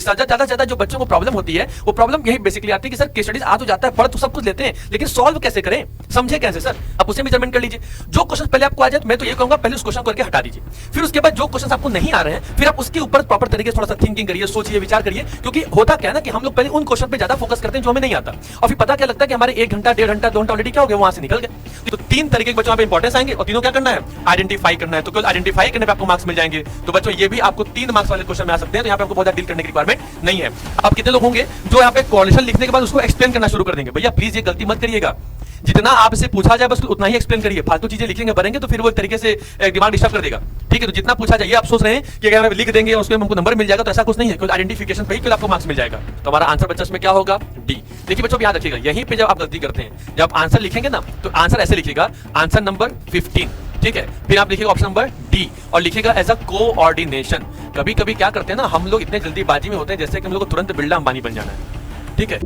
ज्यादा से ज्यादा जो बच्चों को प्रॉब्लम होती है वो प्रॉब्लम यही बेसिकली आती है कि सर केस स्टडीज आ तो जाता है, पढ़ तो सब कुछ लेते हैं, लेकिन सॉल्व कैसे करें, समझे कैसे सर। आप उसे मेजरमेंट कर लीजिए। जो क्वेश्चन पहले आपको आ जाए, मैं तो ये कहूंगा पहले उस क्वेश्चन करके हटा दीजिए। फिर उसके बाद जो क्वेश्चन आपको नहीं आ रहे हैं, फिर आप उसके ऊपर प्रॉपर तरीके से थोड़ा सा थिंकिंग करिए, सोचिए, विचार करिए। क्योंकि होता क्या है ना कि हम लोग पहले उन क्वेश्चन पे ज्यादा फोकस करते हैं जो हमें नहीं आता, और फिर पता क्या लगता है कि हमारे 1 घंटा 1.5 घंटा 2 घंटा ऑलरेडी क्या हो गया, वहां से निकल गए। तो 3 तरीके के बच्चों पे इंपॉर्टेंस आएंगे, और तीनों क्या करना है, आइडेंटिफाई करना है। तो केवल आइडेंटिफाई करने पे आपको मार्क्स मिल जाएंगे। तो बच्चों ये भी आपको 3 मार्क्स वाले क्वेश्चन में आ सकते हैं। तो यहाँ पे आपको बहुत डील करने की रिक्वायरमेंट नहीं है। आप कितने लोग होंगे जो यहाँ पे कोरिलेशन लिखने के बाद उसको एक्सप्लेन करना शुरू कर देंगे? भैया प्लीज ये गलती मत करिएगा। जितना आपसे पूछा जाए बस उतना ही एक्सप्लेन करिए। फालतू चीजें लिखेंगे भरेंगे तो फिर वो एक तरीके से दिमाग डिस्टर्ब कर देगा। ठीक है, तो जितना पूछा जाए, आप सोच रहे हैं कि अगर हम लिख देंगे उसमें हमको नंबर मिल जाएगा, तो ऐसा कुछ नहीं है। केवल आइडेंटिफिकेशन पे ही केवल आपको मार्क्स मिल जाएगा। तो हमारा आंसर बच्चा इसमें क्या होगा, डी। देखिए बच्चों याद रखिएगा, यहीं पे जब आप गलती करते हैं, जब आंसर लिखेंगे ना तो आंसर ऐसे लिखिएगा, आंसर नंबर 15। ठीक है, फिर आप लिखिएगा ऑप्शन नंबर डी और लिखिएगा एज अ कोऑर्डिनेशन। कभी कभी क्या करते हैं ना हम लोग, इतने जल्दीबाजी में होते हैं जैसे कि हम लोग को तुरंत बिरला अंबानी बन जाना है। ठीक है,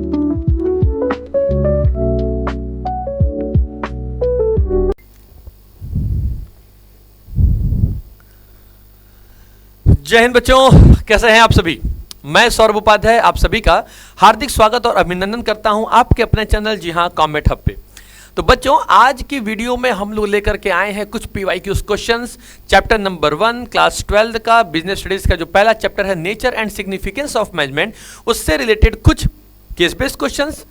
जय हिंद बच्चों, कैसे हैं आप सभी। मैं सौरभ उपाध्याय आप सभी का हार्दिक स्वागत और अभिनंदन करता हूं आपके अपने चैनल जी हां कॉमेट हब पे। तो बच्चों आज की वीडियो में हम लोग लेकर के आए हैं कुछ PYQ questions, chapter number 1 class 12 का बिजनेस स्टडीज का जो पहला चैप्टर है nature and significance of management, उससे रिलेटेड कुछ case based questions,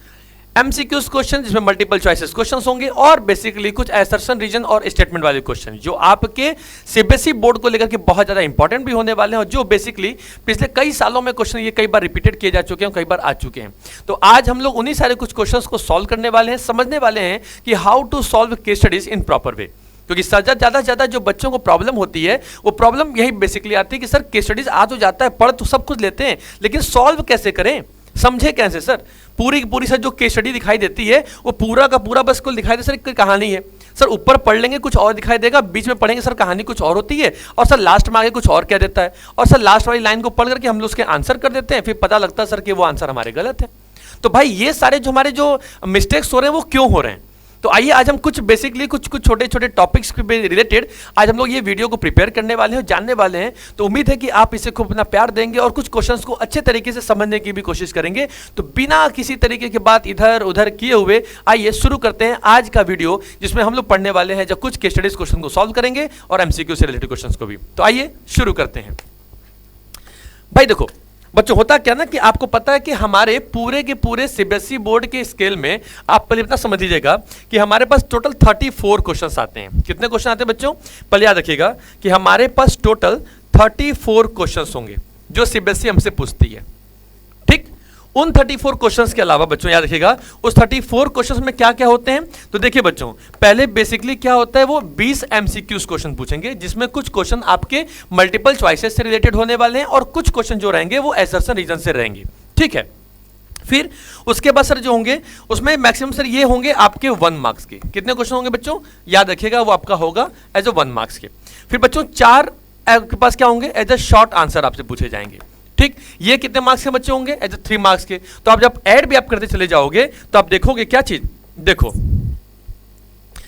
MCQs question जिसमें मल्टीपल चॉइसेस क्वेश्चंस होंगे, और बेसिकली कुछ असर्शन रीजन और स्टेटमेंट वाले क्वेश्चन जो आपके CBSE बोर्ड को लेकर के बहुत ज्यादा इंपॉर्टेंट भी होने वाले हैं, और जो बेसिकली पिछले कई सालों में क्वेश्चन ये कई बार रिपीटेड किए जा चुके हैं, कई बार आ चुके हैं। तो आज हम लोग उन्हीं सारे कुछ क्वेश्चंस को सॉल्व करने वाले हैं, समझने वाले हैं कि how to solve case studies in proper way. क्योंकि ज्यादा से ज्यादा जो बच्चों को प्रॉब्लम होती है वो प्रॉब्लम यही बेसिकली आती है कि सर केस स्टडीज आ तो जाता है, पढ़ तो सब कुछ लेते हैं, लेकिन सॉल्व कैसे करें, समझे कैसे सर। पूरी की पूरी सर जो केस स्टडी दिखाई देती है वो पूरा का पूरा बस कुल दिखाई दे सर एक कहानी है। सर ऊपर पढ़ लेंगे कुछ और दिखाई देगा, बीच में पढ़ेंगे सर कहानी कुछ और होती है, और सर लास्ट में आगे कुछ और कह देता है, और सर लास्ट वाली लाइन को पढ़ करके हम लोग उसके आंसर कर देते हैं, फिर पता लगता है सर कि वो आंसर हमारे गलत है। तो भाई ये सारे जो हमारे जो मिस्टेक्स हो रहे हैं वो क्यों हो रहे हैं। तो आइए आज हम कुछ बेसिकली कुछ छोटे छोटे टॉपिक्स के रिलेटेड आज हम लोग ये वीडियो को प्रिपेयर करने वाले हैं, जानने वाले हैं। तो उम्मीद है कि आप इसे खूब अपना प्यार देंगे और कुछ क्वेश्चंस को अच्छे तरीके से समझने की भी कोशिश करेंगे। तो बिना किसी तरीके की बात इधर उधर किए हुए आइए शुरू करते हैं आज का वीडियो, जिसमें हम लोग पढ़ने वाले हैं जब कुछ केस स्टडीज क्वेश्चन को सॉल्व करेंगे और MCQ से रिलेटेड क्वेश्चन को भी। तो आइए शुरू करते हैं। भाई देखो बच्चों होता क्या ना कि आपको पता है कि हमारे पूरे के पूरे CBSE बोर्ड के स्केल में आप पहले इतना समझ लीजिएगा कि हमारे पास टोटल 34 क्वेश्चंस आते हैं। कितने क्वेश्चन आते हैं बच्चों, पहले याद रखिएगा कि हमारे पास टोटल 34 क्वेश्चंस होंगे जो CBSE हमसे पूछती है। ठीक, उन 34 क्वेश्चंस के अलावा बच्चों याद रखिएगा उस 34 क्वेश्चंस में क्या क्या होते हैं। तो देखिए बच्चों पहले बेसिकली क्या होता है, वो 20 MCQs क्वेश्चन पूछेंगे, जिसमें कुछ क्वेश्चन आपके मल्टीपल चॉइसेस से रिलेटेड होने वाले हैं और कुछ क्वेश्चन जो रहेंगे वो असर्शन रीजन से रहेंगे। ठीक है, फिर उसके बाद सर जो होंगे उसमें मैक्सिमम सर ये होंगे आपके 1 मार्क्स के। कितने क्वेश्चन होंगे बच्चों, याद रखिएगा वो आपका होगा एज अ 1 मार्क्स के। फिर बच्चों 4 आपके पास क्या होंगे, एज अ शॉर्ट आंसर आपसे पूछे जाएंगे। ठीक, ये कितने मार्क्स के बच्चे होंगे, एज 3 मार्क्स के। तो आप जब ऐड भी आप करते चले जाओगे तो आप देखोगे क्या चीज, देखो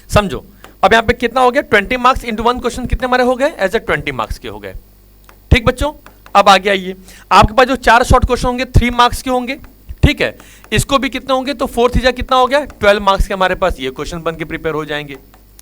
समझो अब यहाँ पे कितना हो गया, 20 मार्क्स इंटू 1 क्वेश्चन कितने हमारे हो गए, एज 20 मार्क्स के हो गए। ठीक बच्चों, अब आगे आइए, आपके पास जो 4 शॉर्ट क्वेश्चन होंगे 3 मार्क्स के होंगे। ठीक है, इसको भी कितना होंगे, तो 4 3 कितना हो गया, 12 मार्क्स के हमारे पास ये क्वेश्चन बन के प्रिपेयर हो जाएंगे।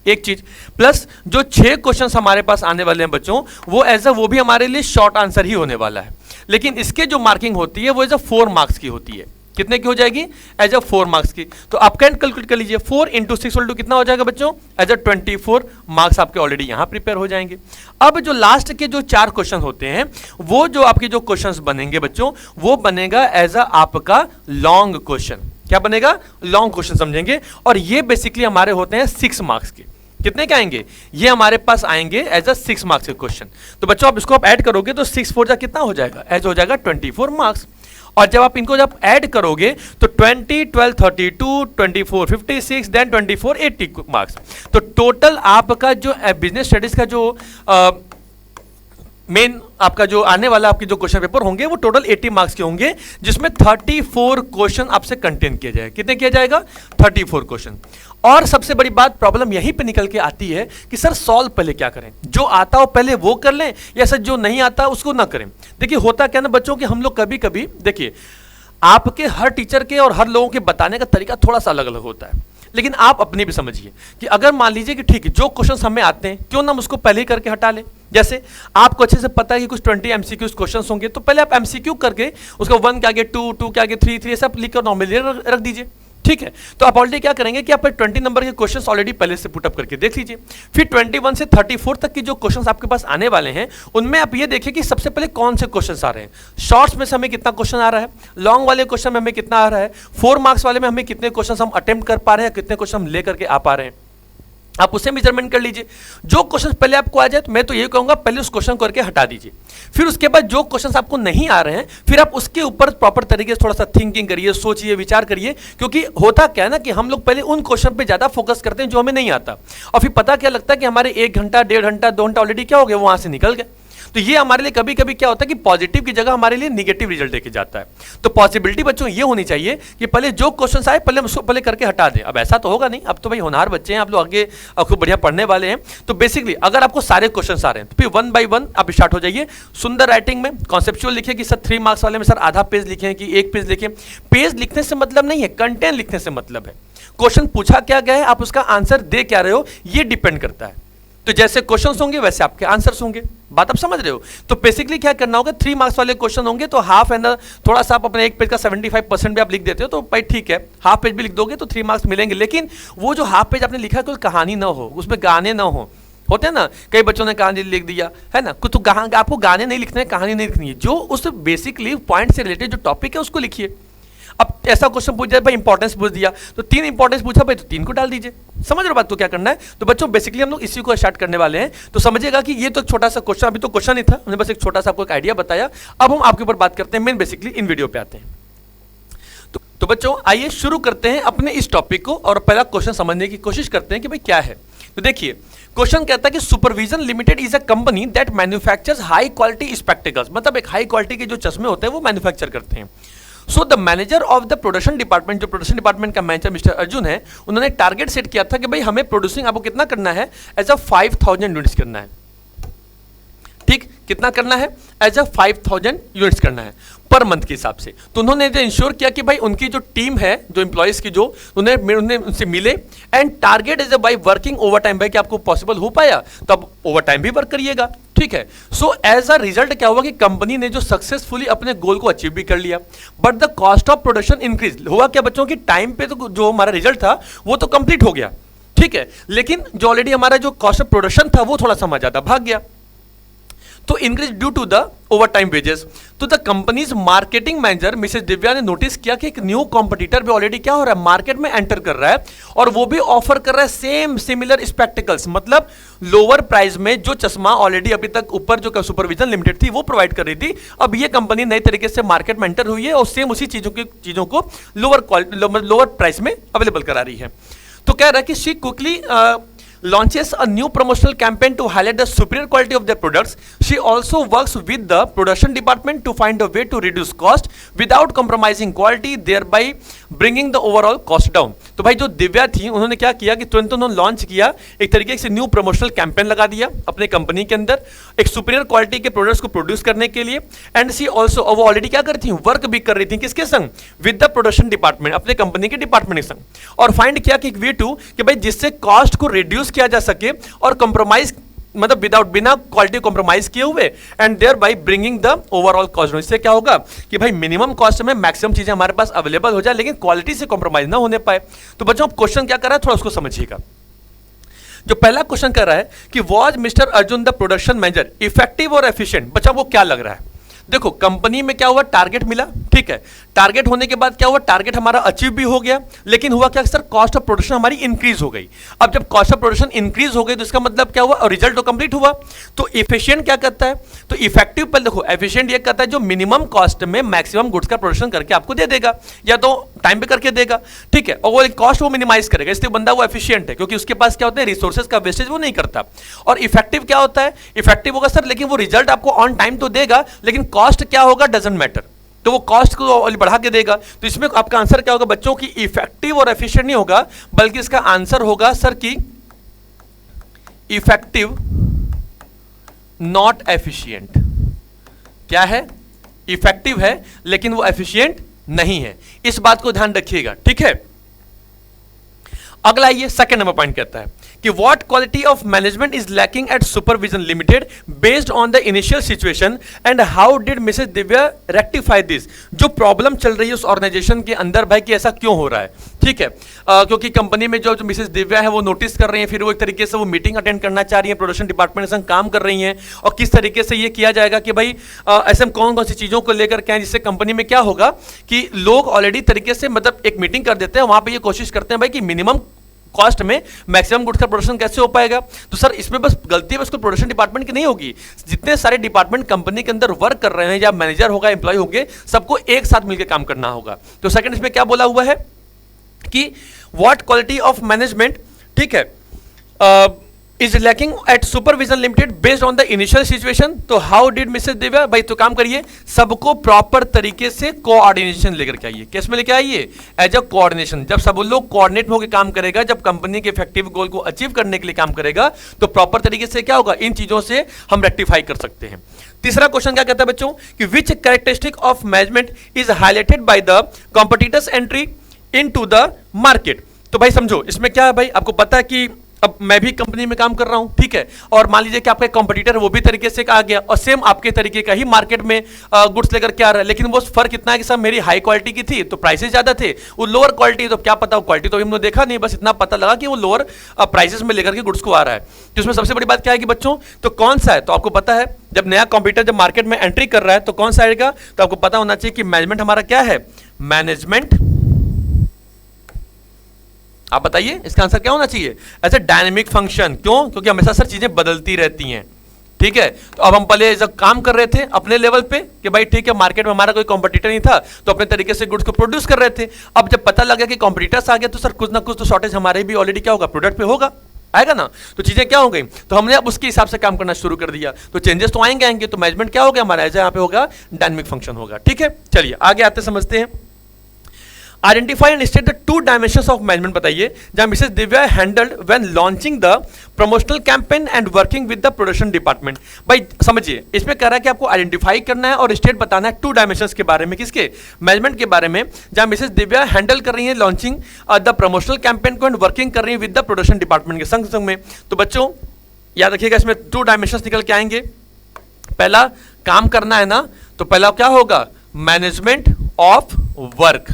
एक चीज प्लस जो 6 क्वेश्चंस हमारे पास आने वाले हैं बच्चों वो भी हमारे लिए शॉर्ट आंसर ही होने वाला है, लेकिन इसके जो मार्किंग होती है वो एज अ 4 मार्क्स की होती है। कितने की हो जाएगी, एज अ 4 मार्क्स की। तो आप कैलकुलेट कर लीजिए, 4 इंटू 6 कितना हो जाएगा बच्चों, एज अ 24 मार्क्स आपके ऑलरेडी यहां प्रिपेयर हो जाएंगे। अब जो लास्ट के जो 4 क्वेश्चन होते हैं वो जो आपके जो क्वेश्चंस बनेंगे बच्चों वो बनेगा एज अ आपका लॉन्ग क्वेश्चन। क्या बनेगा, लॉन्ग क्वेश्चन समझेंगे, और ये बेसिकली हमारे होते हैं 6 मार्क्स के। कितने के आएंगे, ये हमारे पास आएंगे एज अ 6 मार्क्स के क्वेश्चन। तो बच्चों आप इसको आप ऐड करोगे तो 6 4 कितना हो जाएगा, एज हो जाएगा 24 मार्क्स। और जब आप इनको जब ऐड करोगे तो 20 12 32 24 56 देन 24 80 मार्क्स। तो टोटल आपका जो बिजनेस स्टडीज का जो मेन आपका जो आने वाला आपके जो क्वेश्चन पेपर होंगे वो टोटल 80 मार्क्स के होंगे, जिसमें 34 क्वेश्चन आपसे कंटेन किया जाएगा। कितने किया जाएगा, 34 क्वेश्चन। और सबसे बड़ी बात प्रॉब्लम यहीं पे निकल के आती है कि सर सॉल्व पहले क्या करें, जो आता हो पहले वो कर लें या सर जो नहीं आता उसको ना करें। देखिए होता क्या ना बच्चों कि हम लोग कभी कभी देखिए आपके हर टीचर के और हर लोगों के बताने का तरीका थोड़ा सा अलग अलग होता है, लेकिन आप अपनी भी समझिए कि अगर मान लीजिए कि ठीक है जो क्वेश्चंस हमें आते हैं क्यों ना हम उसको पहले ही करके हटा लें। जैसे आपको अच्छे से पता है कि कुछ 20 एमसीक्यू क्वेश्चंस होंगे, तो पहले आप एमसीक्यू करके उसको 1 के आगे 2, 2 के आगे 3, 3 सब लिख कर नॉर्मली रख दीजिए। ठीक है, तो आप ऑलरेडी क्या करेंगे कि आप 20 नंबर के क्वेश्चंस ऑलरेडी पहले से पुटअप करके देख लीजिए। फिर 21 से 34 तक की जो क्वेश्चंस आपके पास आने वाले हैं उनमें आप ये देखिए कि सबसे पहले कौन से क्वेश्चंस आ रहे हैं। शॉर्ट्स में से हमें कितना क्वेश्चन आ रहा है, लॉन्ग वाले क्वेश्चन में हमें कितना आ रहा है, 4 मार्क्स वाले में हमें कितने क्वेश्चन हम अटेम्प्ट कर पा रहे हैं, कितने क्वेश्चन हम लेकर के आ पा रहे हैं, आप उसे मेजरमेंट कर लीजिए। जो क्वेश्चन पहले आपको आ जाए तो मैं तो ये कहूंगा पहले उस क्वेश्चन करके हटा दीजिए। फिर उसके बाद जो क्वेश्चंस आपको नहीं आ रहे हैं फिर आप उसके ऊपर प्रॉपर तरीके से थोड़ा सा थिंकिंग करिए, सोचिए, विचार करिए। क्योंकि होता क्या है ना कि हम लोग पहले उन क्वेश्चन पे ज्यादा फोकस करते हैं जो हमें नहीं आता, और फिर पता क्या लगता है कि हमारे 1 घंटा, 1.5 घंटा, 2 घंटा ऑलरेडी क्या हो गया, वो वहां से निकल गए। तो ये हमारे लिए कभी कभी क्या होता है कि पॉजिटिव की जगह हमारे लिए निगेटिव रिजल्ट देके जाता है। तो पॉसिबिलिटी बच्चों ये होनी चाहिए कि पहले जो क्वेश्चन आए पहले उसको पहले करके हटा दें। अब ऐसा तो होगा नहीं, अब तो भाई होनहार बच्चे हैं, आप लोग आगे खूब बढ़िया पढ़ने वाले हैं। तो बेसिकली अगर आपको सारे क्वेश्चन आ रहे हैं तो फिर 1 बाय 1 आप स्टार्ट हो जाइए। सुंदर राइटिंग में कॉन्सेप्चुअल लिखे कि सर 3 मार्क्स वाले में सर आधा पेज लिखें कि 1 पेज लिखें। पेज लिखने से मतलब नहीं है, कंटेंट लिखने से मतलब है। क्वेश्चन पूछा क्या गया है, आप उसका आंसर दे क्या रहे हो, ये डिपेंड करता है। तो जैसे क्वेश्चंस होंगे वैसे आपके आंसर्स होंगे, बात आप समझ रहे हो। तो बेसिकली क्या करना होगा, 3 मार्क्स वाले क्वेश्चन होंगे तो हाफ एंड थोड़ा सा आप अपने एक पेज का 75% भी आप लिख देते हो तो भाई ठीक है, हाफ पेज भी लिख दोगे तो 3 मार्क्स मिलेंगे। लेकिन वो जो हाफ पेज आपने लिखा है कोई कहानी ना हो, उसमें गाने ना हो। होते हैं ना कई बच्चों ने कहानी लिख दिया है ना, कुछ तो आपको गाने नहीं लिखने हैं, कहानी नहीं लिखनी है, जो उस बेसिकली पॉइंट से रिलेटेड जो टॉपिक है उसको लिखिए। अब ऐसा क्वेश्चन पूछ जाए भाई इंपॉर्टेंस पूछ दिया तो 3 इंपॉर्टेंस पूछा भाई तो 3 को डाल दीजिए। समझ रहे बात को क्या करना है। तो बच्चों बेसिकली हम लोग इसी को स्टार्ट करने वाले हैं। तो समझिएगा कि ये तो छोटा सा क्वेश्चन, अभी तो क्वेश्चन ही था, हमने बस एक छोटा सा आपको एक आइडिया बताया। अब हम आपके ऊपर बात करते हैं, मेन बेसिकली इन वीडियो पे आते हैं। तो बच्चों आइए शुरू करते हैं अपने इस टॉपिक को और पहला क्वेश्चन समझने की कोशिश करते हैं कि भाई क्या है। तो देखिए क्वेश्चन कहता है कि Supervision Limited is a company that manufactures high quality spectacles, मतलब एक हाई क्वालिटी के जो चश्मे होते हैं वो मैन्युफैक्चर करते हैं। So the manager of the production department, जो प्रोडक्शन डिपार्टमेंट का मैनेजर मिस्टर अर्जुन है, उन्होंने टारगेट सेट किया था कि भाई हमें प्रोड्यूसिंग आपको कितना करना है, एज अ 5000 यूनिट्स करना है। ठीक, कितना करना है, एज अ 5000 यूनिट्स करना है पर मंथ के हिसाब से। तो उन्होंने इंश्योर किया कि भाई उनकी जो टीम है, जो एम्प्लॉइज की, जो उन्हें उनसे मिले and target is by working over time, भाई कि आपको पॉसिबल हो पाया तो अब ओवर टाइम भी वर्क करिएगा। ठीक है, सो एज अ रिजल्ट क्या हुआ कि कंपनी ने जो सक्सेसफुली अपने गोल को अचीव भी कर लिया, but the cost of production increase. हुआ क्या बच्चों की, टाइम पे तो जो हमारा रिजल्ट था वो तो कंप्लीट हो गया, ठीक है, लेकिन जो ऑलरेडी हमारा जो कॉस्ट ऑफ प्रोडक्शन था वो थोड़ा सा ज्यादा भाग गया। तो increase due to the overtime wages. तो the company's marketing manager Mrs Divya ने नोटिस किया कि एक न्यू कॉम्पिटिटर भी ऑलरेडी क्या हो रहा है, मार्केट में एंटर कर रहा है और वो भी ऑफर कर रहा है सेम सिमिलर स्पेक्टिकल्स, मतलब लोअर प्राइस में जो चश्मा ऑलरेडी अभी तक ऊपर जो सुपरविजन लिमिटेड थी वो प्रोवाइड कर रही थी, अब ये कंपनी नई तरीके से मार्केट में एंटर हुई है और सेम उसी चीजों को लोअर प्राइस में अवेलेबल करा रही है। तो कह रहा है कि she quickly launches a new promotional campaign to highlight the superior quality of their products. She also works with the production department to find a way to reduce cost without compromising quality, thereby bringing the overall cost down. तो भाई जो दिव्या थी उन्होंने क्या किया कि तुरंत उन्होंने लॉन्च किया, एक तरीके से न्यू प्रमोशनल कैंपेन लगा दिया अपने कंपनी के अंदर एक सुपीरियर क्वालिटी के प्रोडक्ट्स को प्रोड्यूस करने के लिए। एंड सी ऑल्सो, वो ऑलरेडी क्या कर रही थी, वर्क भी कर रही थी किसके संग, विद द प्रोडक्शन डिपार्टमेंट, अपने कंपनी के डिपार्टमेंट के संग, और फाइंड किया कि एक वे टू कि भाई जिससे कॉस्ट को रिड्यूस किया जा सके और कंप्रोमाइज, मतलब विदाउट, बिना क्वालिटी कॉम्प्रोमाइज किए हुए, and thereby bringing the overall cost. इससे क्या होगा कि भाई मिनिमम कॉस्ट में मैक्सिमम चीजें हमारे पास अवेलेबल हो जाए लेकिन क्वालिटी से कॉम्प्रोमाइज ना होने पाए। तो बच्चों क्वेश्चन क्या कर रहा है थोड़ा उसको समझिएगा। जो पहला क्वेश्चन कर रहा है कि was mister Arjun the production manager effective और एफिशिएंट। बच्चा वो क्या लग रहा है, देखो कंपनी में क्या हुआ, टारगेट मिला, ठीक है, टारगेट होने के बाद क्या हुआ, टारगेट हमारा अचीव भी हो गया, लेकिन हुआ क्या सर, कॉस्ट ऑफ प्रोडक्शन हमारी इंक्रीज हो गई। अब जब कॉस्ट ऑफ प्रोडक्शन इंक्रीज हो गई तो इसका मतलब क्या हुआ, और रिजल्ट तो कंप्लीट हुआ। तो इफिशिएंट क्या करता है, तो इफेक्टिव पर देखो, एफिशिएंट ये करता है जो मिनिमम कॉस्ट में मैक्सिमम गुड्स का प्रोडक्शन करके आपको दे देगा, या तो टाइम पे करके देगा, ठीक है, और वो कॉस्ट वो मिनिमाइज करेगा, इसलिए बंदा वो एफिशिएंट है क्योंकि उसके पास क्या होता है, रिसोर्सेज का वेस्टेज वो नहीं करता। और इफेक्टिव क्या होता है, इफेक्टिव होगा सर लेकिन वो रिजल्ट आपको ऑन टाइम तो देगा लेकिन कॉस्ट क्या होगा, डजंट मैटर। तो वो कॉस्ट को बढ़ा के देगा। तो इसमें आपका आंसर क्या होगा बच्चों की इफेक्टिव और एफिशिएंट नहीं होगा, बल्कि इसका आंसर होगा सर की इफेक्टिव नॉट एफिशिएंट। क्या है? इफेक्टिव है लेकिन वो एफिशिएंट नहीं है, इस बात को ध्यान रखिएगा, ठीक है। अगला ये सेकंड नंबर पॉइंट कहता है कि what quality of management is lacking at Supervision Limited based on the initial situation and how did Mrs Divya rectify this. जो प्रॉब्लम चल रही है उस ऑर्गेनाइजेशन के अंदर भाई कि ऐसा क्यों हो रहा है, ठीक है। क्योंकि कंपनी में जो मिसेस दिव्या है वो नोटिस कर रही है, फिर वो एक तरीके से वो मीटिंग अटेंड करना चाह रही है, प्रोडक्शन डिपार्टमेंट के संग काम कर रही हैं, और किस तरीके से ये किया जाएगा कि भाई ऐसे कौन कौन सी चीज़ों को लेकर क्या है, जिससे कंपनी में क्या होगा कि लोग ऑलरेडी तरीके से मतलब एक मीटिंग कर देते हैं, वहाँ पर ये कोशिश करते हैं भाई कि मिनिमम कॉस्ट में मैक्सिमम गुड्स का प्रोडक्शन कैसे हो पाएगा। तो सर इसमें बस गलती बस कोई प्रोडक्शन डिपार्टमेंट की नहीं होगी, जितने सारे डिपार्टमेंट कंपनी के अंदर वर्क कर रहे हैं, या मैनेजर होगा, एम्प्लॉय होंगे, सबको एक साथ मिलकर काम करना होगा। तो सेकंड इसमें क्या बोला हुआ है कि व्हाट क्वालिटी ऑफ मैनेजमेंट, ठीक है, is lacking at Supervision Limited based on the initial situation. तो हाउ डिड मिसेस दिव्या, भाई तो काम करिए, सबको प्रॉपर तरीके से कोऑर्डिनेशन लेकर के आइए। किस में लेके आइए? As a coordination. जब सब लोग कोऑर्डिनेट होकर काम करेगा, जब कंपनी के इफेक्टिव गोल को अचीव करने के लिए काम करेगा, तो प्रॉपर तरीके से क्या होगा, इन चीजों से हम रेक्टिफाई कर सकते हैं। तीसरा क्वेश्चन क्या कहता है बच्चों कि which characteristic of management is highlighted by the competitors entry into the market. तो भाई समझो इसमें क्या है, भाई आपको पता है कि अब मैं भी कंपनी में काम कर रहा हूं, ठीक है, और मान लीजिए कि आपका कॉम्पिटिटर वो भी तरीके से आ गया और सेम आपके तरीके का ही मार्केट में गुड्स लेकर के आ रहा है, लेकिन वो फर्क इतना है कि सब मेरी हाई क्वालिटी की थी तो प्राइसेस ज्यादा थे, वो लोअर क्वालिटी, तो क्या पता, वो क्वालिटी तो हमने देखा नहीं, बस इतना पता लगा कि वो लोअर प्राइसेस में लेकर के गुड्स को आ रहा है। तो इसमें सबसे बड़ी बात क्या है कि बच्चों, तो कौन सा है, तो आपको पता है जब नया कॉम्पिटिटर जब मार्केट में एंट्री कर रहा है तो कौन सा आएगा, तो आपको पता होना चाहिए कि मैनेजमेंट हमारा क्या है, मैनेजमेंट। आप बताइए इसका आंसर क्या होना चाहिए, ऐसे डायनेमिक फंक्शन। क्यों? क्योंकि हमेशा सर चीजें बदलती रहती हैं, ठीक है। तो अब हम पहले जब काम कर रहे थे अपने लेवल पे कि भाई ठीक है मार्केट में हमारा कोई कॉम्पिटिटर नहीं था, तो अपने तरीके से गुड्स को प्रोड्यूस कर रहे थे। अब जब पता लगा कि कॉम्पिटिटर्स आ गया तो सर कुछ ना कुछ तो शॉर्टेज हमारे भी ऑलरेडी क्या होगा, प्रोडक्ट पे होगा, आएगा ना। तो चीजें क्या हो गई, तो हमने अब उसके हिसाब से काम करना शुरू कर दिया, तो चेंजेस तो आएंगे। तो मैनेजमेंट क्या हो गया हमारा, ऐसे यहाँ पे होगा डायनेमिक फंक्शन होगा, ठीक है। चलिए आगे आते समझते हैं। Identify and state the two dimensions of management बताइए जहां Mrs Divya handled when launching the promotional campaign and working with the production department. भाई समझिए इसमें कह रहा है कि आपको आइडेंटिफाई करना है और स्टेट बताना है टू डायमेंशंस के बारे में, किसके, मैनेजमेंट के बारे में, जहां मिसेस दिव्या हैंडल कर रही है लॉन्चिंग द प्रमोशनल कैंपेन को एंड वर्किंग कर रही है विद द प्रोडक्शन डिपार्टमेंट के संग संग में। तो बच्चों याद रखिएगा इसमें टू डायमेंशंस निकल के आएंगे। पहला काम करना है ना, तो पहला क्या होगा, मैनेजमेंट ऑफ वर्क।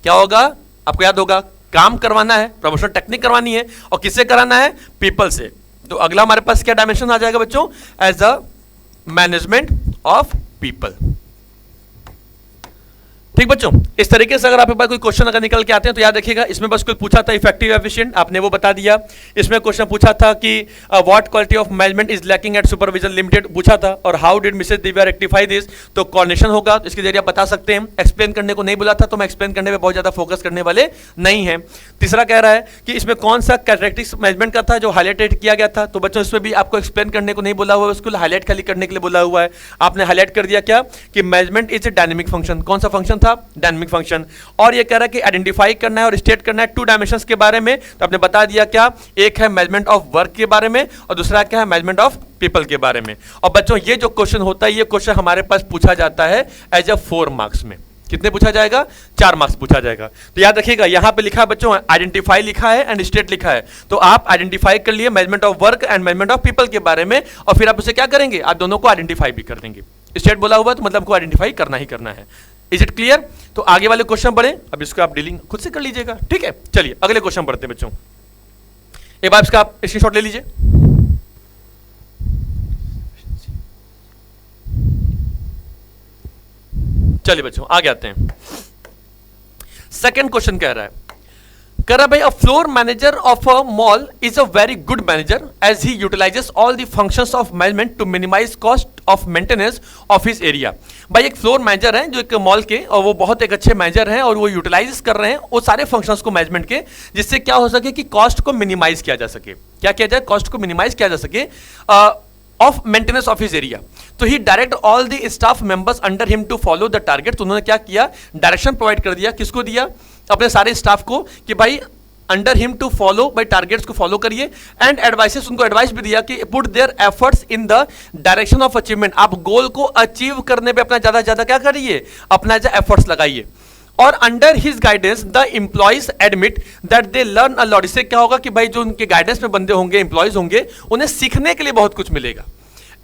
क्या होगा आपको याद होगा, काम करवाना है, प्रमोशनल टेक्निक करवानी है, और किससे कराना है, पीपल से। तो अगला हमारे पास क्या डायमेंशन आ जाएगा बच्चों, as a management of people. ठीक बच्चों, इस तरीके से अगर आपके पास कोई क्वेश्चन अगर निकल के आते हैं तो याद रखिएगा इसमें बस कोई पूछा था इफेक्टिव एफिशिएंट, आपने वो बता दिया। इसमें क्वेश्चन पूछा था कि what quality of management is lacking at Supervision Limited पूछा था, और how did Mrs Divya rectify this, तो कोऑर्डिनेशन होगा, तो इसके जरिए आप बता सकते हैं। एक्सप्लेन करने को नहीं बोला था तो मैं एक्सप्लेन करने में बहुत ज्यादा फोकस करने वाले नहीं है। तीसरा कह रहा है कि इसमें कौन सा कैरेक्टरिस्टिक्स मैनेजमेंट का था जो हाईलाइटेड किया गया था, तो बच्चों इसमें भी आपको एक्सप्लेन करने को नहीं बोला हुआ है, उसको हाईलाइट खाली करने के लिए बोला हुआ है। आपने हाईलाइट कर दिया क्या कि management is a dynamic function. कौन सा फंक्शन था, डायनेमिक फंक्शन। और ये कह रहा है कि आइडेंटिफाई करना है और स्टेट करना है टू डायमेंशंस के बारे में, तो आपने बता दिया क्या, एक है मैनेजमेंट ऑफ वर्क के बारे में और दूसरा क्या है मैनेजमेंट ऑफ पीपल के बारे में। और बच्चों ये जो क्वेश्चन होता है ये क्वेश्चन हमारे पास पूछा जाता है एज अ 4 मार्क्स में। कितने पूछा जाएगा, 4 मार्क्स पूछा जाएगा। तो याद रखिएगा यहां पे लिखा है बच्चों आइडेंटिफाई लिखा है एंड स्टेट लिखा है, तो आप आइडेंटिफाई कर लिए management of work and management of people के बारे में, और फिर आप उसे क्या करेंगे, आप दोनों को आइडेंटिफाई भी कर देंगे। स्टेट बोला हुआ तो मतलब को आइडेंटिफाई करना ही करना है। Is it clear? तो आगे वाले क्वेश्चन बढ़े, अब इसको आप डीलिंग खुद से कर लीजिएगा, ठीक है। चलिए अगले क्वेश्चन बढ़ते हैं बच्चों, एक बार इसका आप स्क्रीनशॉट ले लीजिए। चलिए बच्चों आगे आते हैं। सेकंड क्वेश्चन कह रहा है भाई, a floor manager of a mall is a very good manager as he utilises all the functions of management to minimise cost of maintenance of his area. भाई एक फ्लोर मैनेजर हैं जो एक mall के, और वो बहुत एक अच्छे मैनेजर हैं और वो यूटिलाइज कर रहे हैं वो सारे फंक्शंस को मैनेजमेंट के, जिससे क्या हो सके कि कॉस्ट को मिनिमाइज किया जा सके। क्या किया जाए, कॉस्ट को मिनिमाइज किया जा सके। Of maintenance of his area. तो he direct all the staff members under him to follow the target. तो उन्होंने क्या किया, डायरेक्शन प्रोवाइड कर दिया, किसको दिया, अपने सारे स्टाफ को, कि भाई अंडर हिम टू फॉलो, भाई टारगेट्स को फॉलो करिए, एंड एडवाइसेस, उनको एडवाइस भी दिया कि put their efforts in the direction of achievement. आप गोल को अचीव करने पे अपना ज्यादा ज्यादा क्या करिए, अपना एफर्ट्स लगाइए। और under his guidance the employees admit that they learn a lot. इससे क्या होगा कि भाई जो उनके गाइडेंस में बंदे होंगे, एम्प्लॉइज होंगे, उन्हें सीखने के लिए बहुत कुछ मिलेगा।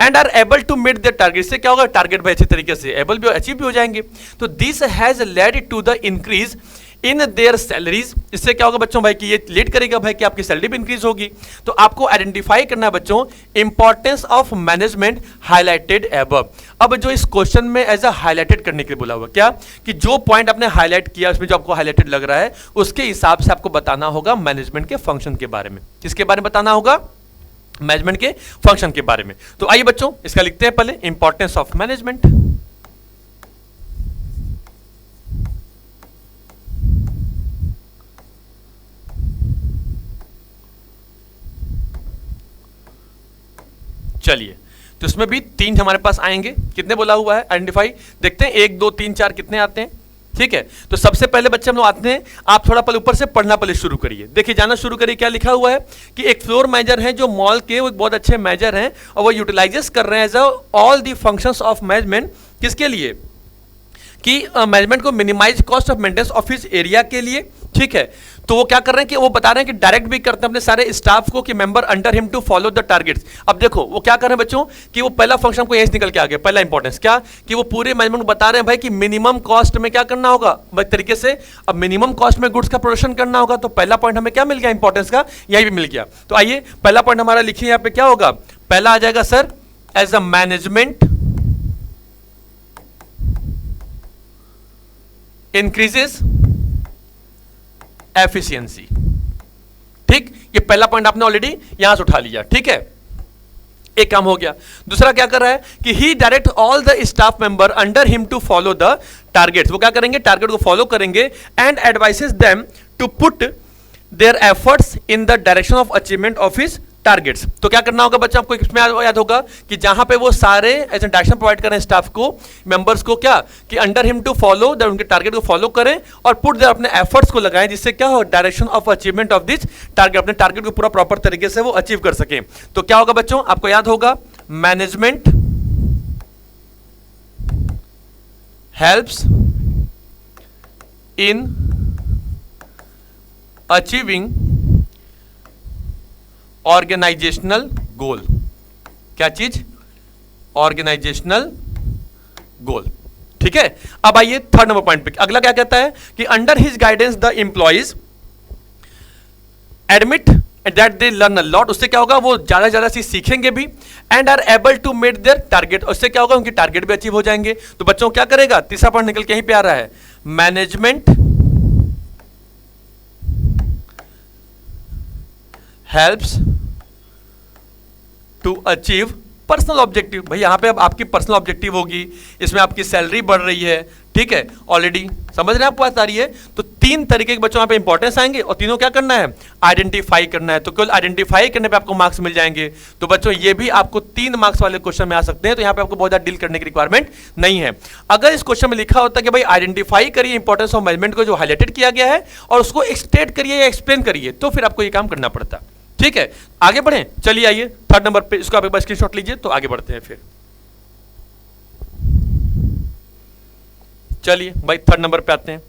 And are able to meet the target. से क्या होगा, टारगेट भाई अच्छे तरीके से एबल भी अचीव भी हो जाएंगे। तो this has led to the increase in their salaries. इससे क्या होगा बच्चों भाई कि ये लीड करेगा भाई कि आपकी सैलरी भी इंक्रीज होगी। तो आपको आइडेंटिफाई करना है बच्चों importance of management highlighted above. अब जो इस क्वेश्चन में एज अ हाईलाइटेड करने के लिए बोला हुआ, क्या कि जो पॉइंट आपने हाईलाइट किया उसमें जो आपको हाईलाइटेड लग रहा है उसके हिसाब से आपको बताना होगा मैनेजमेंट के फंक्शन के बारे में। किसके बारे में बताना होगा, मैनेजमेंट के फंक्शन के बारे में। तो आइए बच्चों इसका लिखते हैं पहले, इंपॉर्टेंस ऑफ मैनेजमेंट। चलिए, तो इसमें भी 3 हमारे पास आएंगे। कितने बोला हुआ है, आइडेंटिफाई, देखते हैं 1 2 3 4 कितने आते हैं। ठीक है, तो सबसे पहले बच्चे हम लोग आते हैं, आप थोड़ा पहले ऊपर से पढ़ना पहले शुरू करिए। देखिए जाना शुरू करिए, क्या लिखा हुआ है कि एक फ्लोर मैनेजर है जो मॉल के, वो बहुत अच्छे मैनेजर हैं और वो यूटिलाइजेस कर रहे हैं as all the functions of management. किसके लिए, कि मैनेजमेंट को minimise cost of maintenance of his area के लिए। ठीक है, तो वो क्या कर रहे हैं कि वो बता रहे हैं कि डायरेक्ट भी करते हैं अपने सारे स्टाफ को कि member under him to follow the targets. अब देखो वो क्या कर रहे हैं बच्चों कि वो पहला फंक्शन को यहीं से निकल के आ गया, पहला इंपॉर्टेंस क्या कि वो पूरे मैनेजमेंट को बता रहे हैं भाई कि मिनिमम कॉस्ट में क्या करना होगा भाई तरीके से। अब मिनिमम कॉस्ट में गुड्स का प्रोडक्शन करना होगा, तो पहला पॉइंट हमें क्या मिल गया इंपॉर्टेंस का, यही भी मिल गया। तो आइए पहला पॉइंट हमारा लिखिए, यहाँ पे क्या होगा, पहला आ जाएगा sir as a management increases efficiency. ठीक, ये पहला पॉइंट आपने ऑलरेडी यहां से उठा लिया। ठीक है, एक काम हो गया। दूसरा क्या कर रहा है कि he direct all the staff member under him to follow the targets. वो क्या करेंगे, टारगेट को फॉलो करेंगे and advises them to put their efforts in the direction of achievement of his targets. तो क्या करना होगा बच्चा, आपको इसमें याद होगा कि जहां पे वो सारे ऐसे डायरेक्शन प्रोवाइड करें स्टाफ को, मेंबर्स को, क्या कि under him to follow the, उनके टारगेट को फॉलो करें और पुट देयर अपने एफर्ट्स को लगाएं, जिससे क्या हो direction of achievement of this target, अपने टारगेट को पूरा प्रॉपर तरीके से वो अचीव कर सके। तो क्या होगा बच्चों, आपको याद होगा management helps in achieving organisational goal. क्या चीज, ऑर्गेनाइजेशनल गोल। ठीक है, अब आइए थर्ड नंबर पॉइंट पे। अगला क्या कहता है कि under his guidance the employees admit that they learn a lot. उससे क्या होगा, वो ज्यादा ज्यादा चीज सीखेंगे भी and are able to meet their target. उससे क्या होगा, उनके टारगेट भी अचीव हो जाएंगे। तो बच्चों क्या करेगा, तीसरा पॉइंट निकल के यहीं पे आ रहा है, management helps to achieve personal objective. भाई यहां पे अब आपकी पर्सनल ऑब्जेक्टिव होगी, इसमें आपकी सैलरी बढ़ रही है। ठीक है, ऑलरेडी समझ रहे हैं, आपको बात आ रही है। तो 3 तरीके के बच्चों यहाँ पे इंपॉर्टेंस आएंगे और तीनों क्या करना है, आइडेंटिफाई करना है। तो केवल आइडेंटिफाई करने पे आपको मार्क्स मिल जाएंगे। तो बच्चों ये भी आपको 3 मार्क्स वाले क्वेश्चन में आ सकते हैं। तो यहाँ पे आपको बहुत ज्यादा डील करने की रिक्वायरमेंट नहीं है। अगर इस क्वेश्चन में लिखा होता कि भाई आइडेंटिफाई करिए इंपॉर्टेंस ऑफ मैनेजमेंट को जो हाईलाइटेड किया गया है और उसको स्टेट करिए या एक्सप्लेन करिए, तो फिर आपको ये काम करना पड़ता। ठीक है, आगे बढ़ें, चलिए आइए थर्ड नंबर पे, इसको आप एक बार स्क्रीनशॉट लीजिए तो आगे बढ़ते हैं। फिर चलिए भाई थर्ड नंबर पे आते हैं।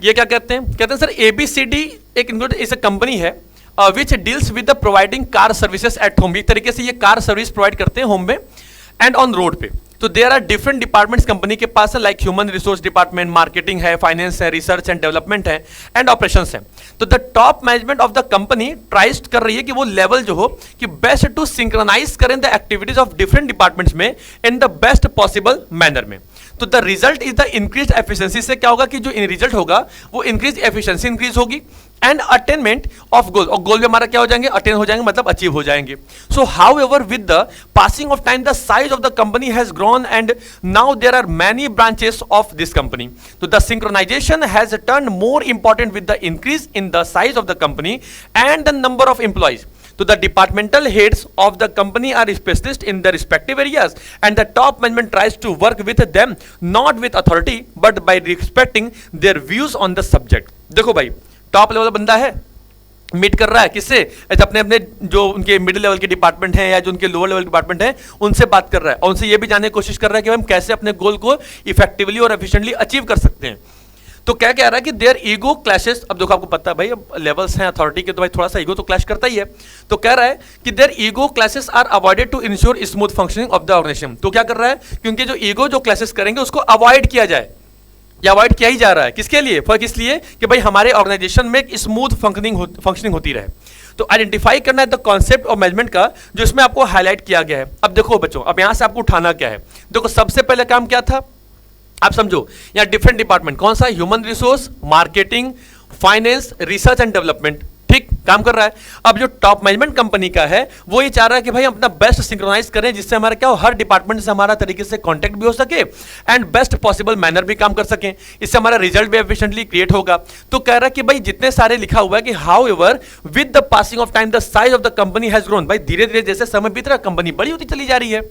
ये क्या कहते हैं सर एबीसीडी एक इस कंपनी है which deals with the providing car services at home. एक तरीके से ये कार सर्विस प्रोवाइड करते हैं होम में एंड ऑन रोड पे। तो there are different departments company के पास है, like human resource department, marketing है, फाइनेंस है, रिसर्च एंड डेवलपमेंट है एंड ऑपरेशंस है। तो the top management of the company tries कर रही है कि वो लेवल जो हो कि बेस्ट टू सिंक्रोनाइज करें the activities of different departments में in the best possible manner में। तो the result is the increase efficiency. से क्या होगा कि जो रिजल्ट होगा वो इंक्रीज एफिशिएंसी इंक्रीज होगी एंड अटेनमेंट ऑफ गोल, और गोल भी हमारा क्या हो जाएंगे, अटेन हो जाएंगे, मतलब अचीव हो जाएंगे। So however with the passing of time the size of the company has grown and now there are many branches of this company. तो the synchronisation has turn more important with the increase in the size of the company and the number of employees. तो the departmental heads of the company are specialist in the respective areas and the top management tries to work with them not with authority but by respecting their views on the subject. देखो भाई, top level बंदा है, meet कर रहा है किससे? अपने अपने जो उनके मिडिल लेवल के डिपार्टमेंट हैं या जो उनके लोअर लेवल डिपार्टमेंट हैं उनसे बात कर रहा है और उनसे ये भी जानने की कोशिश कर रहा है कि हम कैसे अपने गोल को इफेक्टिवली और एफिशिएंटली अचीव कर सकते हैं। तो क्या कह रहा है कि देयर ईगो क्लैशेस। अब देखो आपको पता है भाई, अब लेवल्स हैं अथॉरिटी के, तो भाई थोड़ा सा ईगो तो क्लैश करता ही है। तो कह रहा है कि their ego clashes are avoided to ensure smooth functioning of the organisation. तो क्या कर रहा है, क्योंकि जो ईगो जो क्लैशेस करेंगे उसको अवॉइड किया जाए, या अवॉइड किया ही जा रहा है। किसके लिए? फर्क इसलिए कि भाई हमारे ऑर्गेनाइजेशन में एक स्मूथ फंक्शनिंग होती रहे। तो आइडेंटिफाई करना है द कॉन्सेप्ट ऑफ मैनेजमेंट का, जो इसमें आपको हाईलाइट किया गया है। अब देखो बच्चों, अब यहां से आपको उठाना क्या है? देखो सबसे पहले काम क्या था, आप समझो, यहाँ डिफरेंट डिपार्टमेंट कौन सा? Human resource, marketing, finance, research and development, ठीक काम कर रहा है। अब जो टॉप मैनेजमेंट कंपनी का है वो ये चाह रहा है कि भाई हम अपना बेस्ट सिंक्रोनाइज करें, जिससे हमारा क्या हो, हर डिपार्टमेंट से हमारा तरीके से कांटेक्ट भी हो सके एंड बेस्ट पॉसिबल मैनर भी काम कर सकें, इससे हमारा रिजल्ट भी एफिशिएंटली क्रिएट होगा। तो कह रहा है कि भाई जितने सारे लिखा हुआ है कि how ever with the passing of time the size of the company has grown. भाई धीरे धीरे जैसे समय बीत रहा है कंपनी बड़ी होती चली जा रही है।